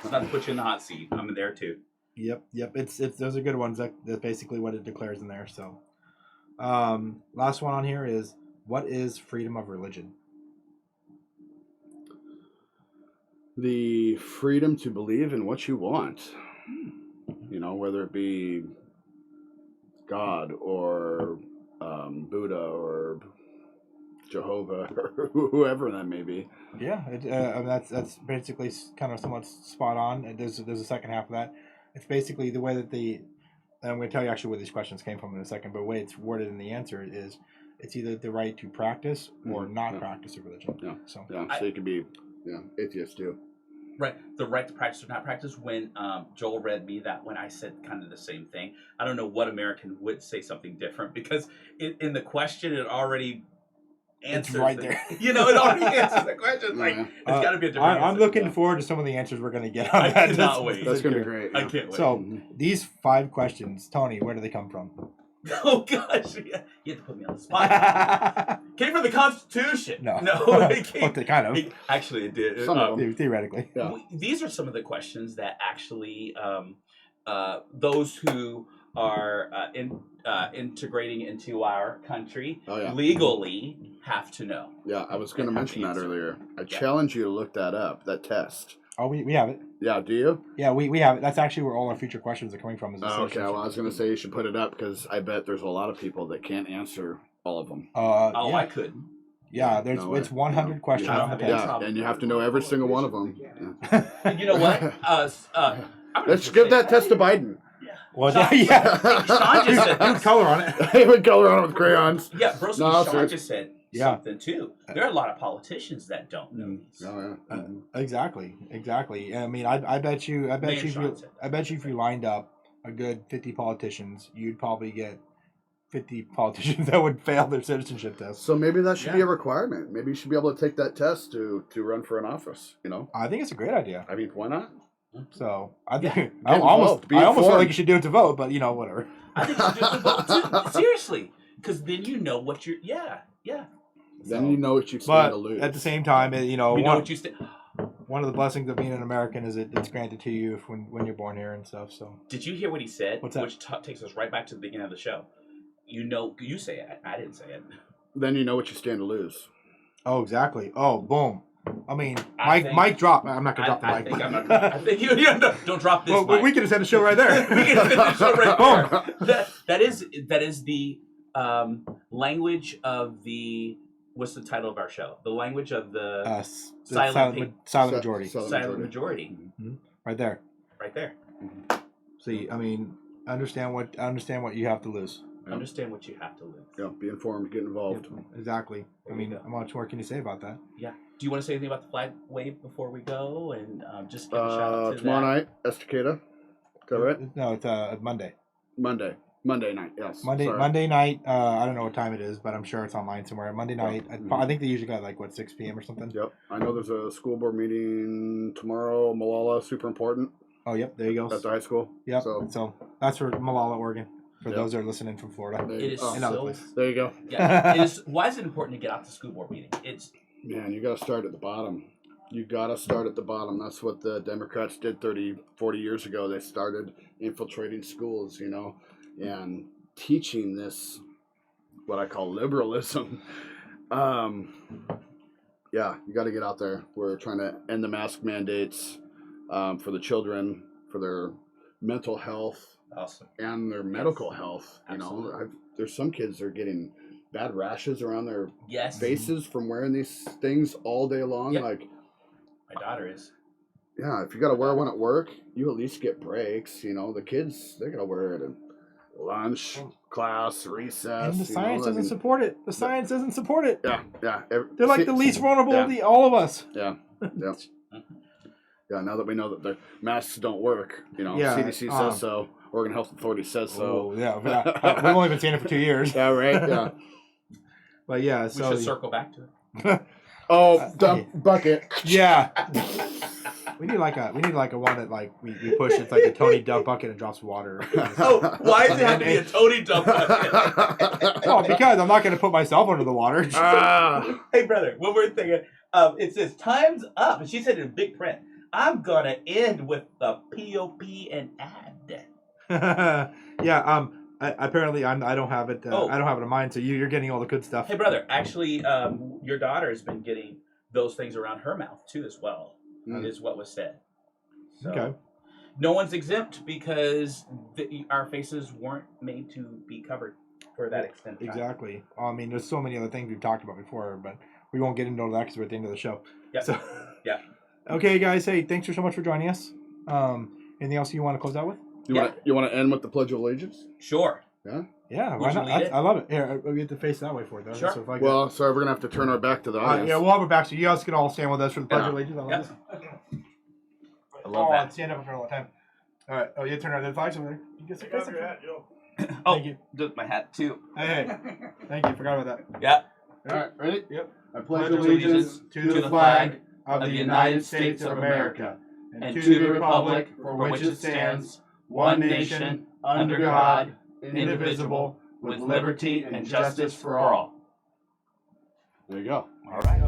It's not to put you in the hot seat. I'm there too. Yep. It's those are good ones. That's basically what it declares in there. So, last one on here is what is freedom of religion? The freedom to believe in what you want. You know, whether it be God or Buddha or Jehovah or whoever that may be. Yeah, that's basically kind of somewhat spot on. There's a second half of that. It's basically the way that I'm going to tell you actually where these questions came from in a second, but the way it's worded in the answer is it's either the right to practice or not practice a religion. Yeah. So So you could be atheist too. Right, the right to practice or not practice. When Joel read me that, when I said kind of the same thing, I don't know what American would say something different, because in the question it already answers. It's right there. You know, it already answers the question. It's like, it's got to be a different I'm answer. looking forward to some of the answers we're going to get on I that. cannot wait. That's going to be great. I can't wait. So these 5 questions, Tony, where do they come from? Oh gosh, you have to put me on the spot. Came from the Constitution. No, it came, but they kind of. Actually, it did. Some of them. Theoretically. Yeah. These are some of the questions that actually those who are integrating into our country legally have to know. Yeah, I was going to mention that earlier. I challenge you to look that up, that test. Oh, we have it. Yeah, do you? Yeah, we have it. That's actually where all our future questions are coming from. Is Okay, well, I was going to say you should put it up because I bet there's a lot of people that can't answer all of them. Yeah. I couldn't. Yeah, it's 100 questions on the test. Yeah, and you have to know every single one of them. Yeah. You know what? Let's give that test to Biden. Well, Sean, yeah. Sean just said Put color on it. They would color on it with crayons. Yeah, Broski, No, Sean just said Yeah. something too. There are a lot of politicians that don't know these. Oh, yeah. Exactly. I mean, I bet you if you lined up a good 50 politicians, you'd probably get 50 politicians that would fail their citizenship test. So maybe that should be a requirement. Maybe you should be able to take that test to run for an office. You know, I think it's a great idea. I mean, why not? So I think I involved. Be almost feel informed. like you should do it to vote, but whatever. I think you should just vote too. Seriously, because then you know what you're. Yeah. Then you know what you stand But to lose. at the same time, You know what you stand. one of the blessings of being an American is it's granted to you when you're born here and stuff. So Did you hear what he said? What's that? Which takes us right back to the beginning of the show. You say it. I didn't say it. Then you know what you stand to lose. oh, exactly. Oh, boom. I mean, I think- mic drop. I'm not gonna drop the I mic. think I'm not. I think you don't drop this. Well, mic. we could have said the show right there. We can finish the show right Boom. there. That is the language of the. What's the title of our show? The language of the silent majority. silent majority. Right there. Right there. See, I mean, understand what you have to lose. Yeah. Understand what you have to lose. Yeah, be informed, get involved. Exactly. There I you mean, go. how much more can you say about that? Yeah. Do you want to say anything about the flag wave before we go, and just give a shout out to Tomorrow that? night, Estacada. Is that right? No, it's Monday. Monday night, yes. Monday Sorry. Monday night. I don't know what time it is, but I'm sure it's online somewhere. Monday night. Mhm. I think they usually got 6 p.m. or something. Yep. I know there's a school board meeting tomorrow. Malala, super important, Oh, yep. There you go. at the high school. Yep. So, So that's for Malala, Oregon. For Yep. those that are listening from Florida. there, It is And other so. places. there you go. Yeah. Why is it important to get out to school board meeting? It's Man, you got to start at the bottom. You got to start at the bottom. That's what the Democrats did 30, 40 years ago. They started infiltrating schools, and teaching this, what I call liberalism. Yeah, you got to get out there. We're trying to end the mask mandates for the children, for their mental health awesome. and their medical health. Absolutely. There's some kids that are getting bad rashes around their Yes. faces from wearing these things all day long. Yep. Like, My daughter is. yeah, if you got to wear one at work, you at least get breaks. The kids, they got to wear it at lunch, class, recess. And the science doesn't support it. The science doesn't support it. Yeah. They're like the least vulnerable yeah. of all of us. Yeah. Yeah, now that we know that the masks don't work, Yeah, CDC says so, Oregon Health Authority says so. Oh, yeah. We've only been seeing it for 2 years. Yeah, right? Yeah. But yeah, We so should circle back to it. Oh, dump bucket. yeah. We need like a one that we push. It's like a Tony dump bucket and drops water. Oh, why does it have to be a Tony dump bucket? Well, because I'm not going to put myself under the water. Hey, brother, one more thing. It says, time's up. And she said in big print, I'm going to end with the POP and ad. Yeah. Apparently, I don't have it. Oh. I don't have it in mind. So you're getting all the good stuff. Hey, brother, actually, your daughter has been getting those things around her mouth, too, as well, is what was said. So, Okay. No one's exempt because our faces weren't made to be covered for that extent. of time. Exactly. I mean, there's so many other things we've talked about before, but we won't get into that because we're at the end of the show. Yep. So, Yeah. Okay, guys. Hey, thanks so much for joining us. Anything else you want to close out with? You want to end with the Pledge of Allegiance? Sure. Yeah? Yeah, Would why you not? lead it? I love it. Here, we get to face that way for it, though. Sure. So if I Well, sorry, we're gonna have to turn our back to the audience. yeah, we'll have it back. So you guys can all stand with us for the Pledge of Allegiance. I love Yep. this. I love that. Stand up for a long time. All right. Oh, you turn around. The flags over there. You get some face up there. Oh, Thank you. just my hat too. Hey, thank you. Forgot about that. Yeah. All right, ready? Yep. I pledge Pledge allegiance to the flag of the United States of America and to the republic for which it stands, one nation, under God, indivisible, with liberty and justice for all. There you go. All right.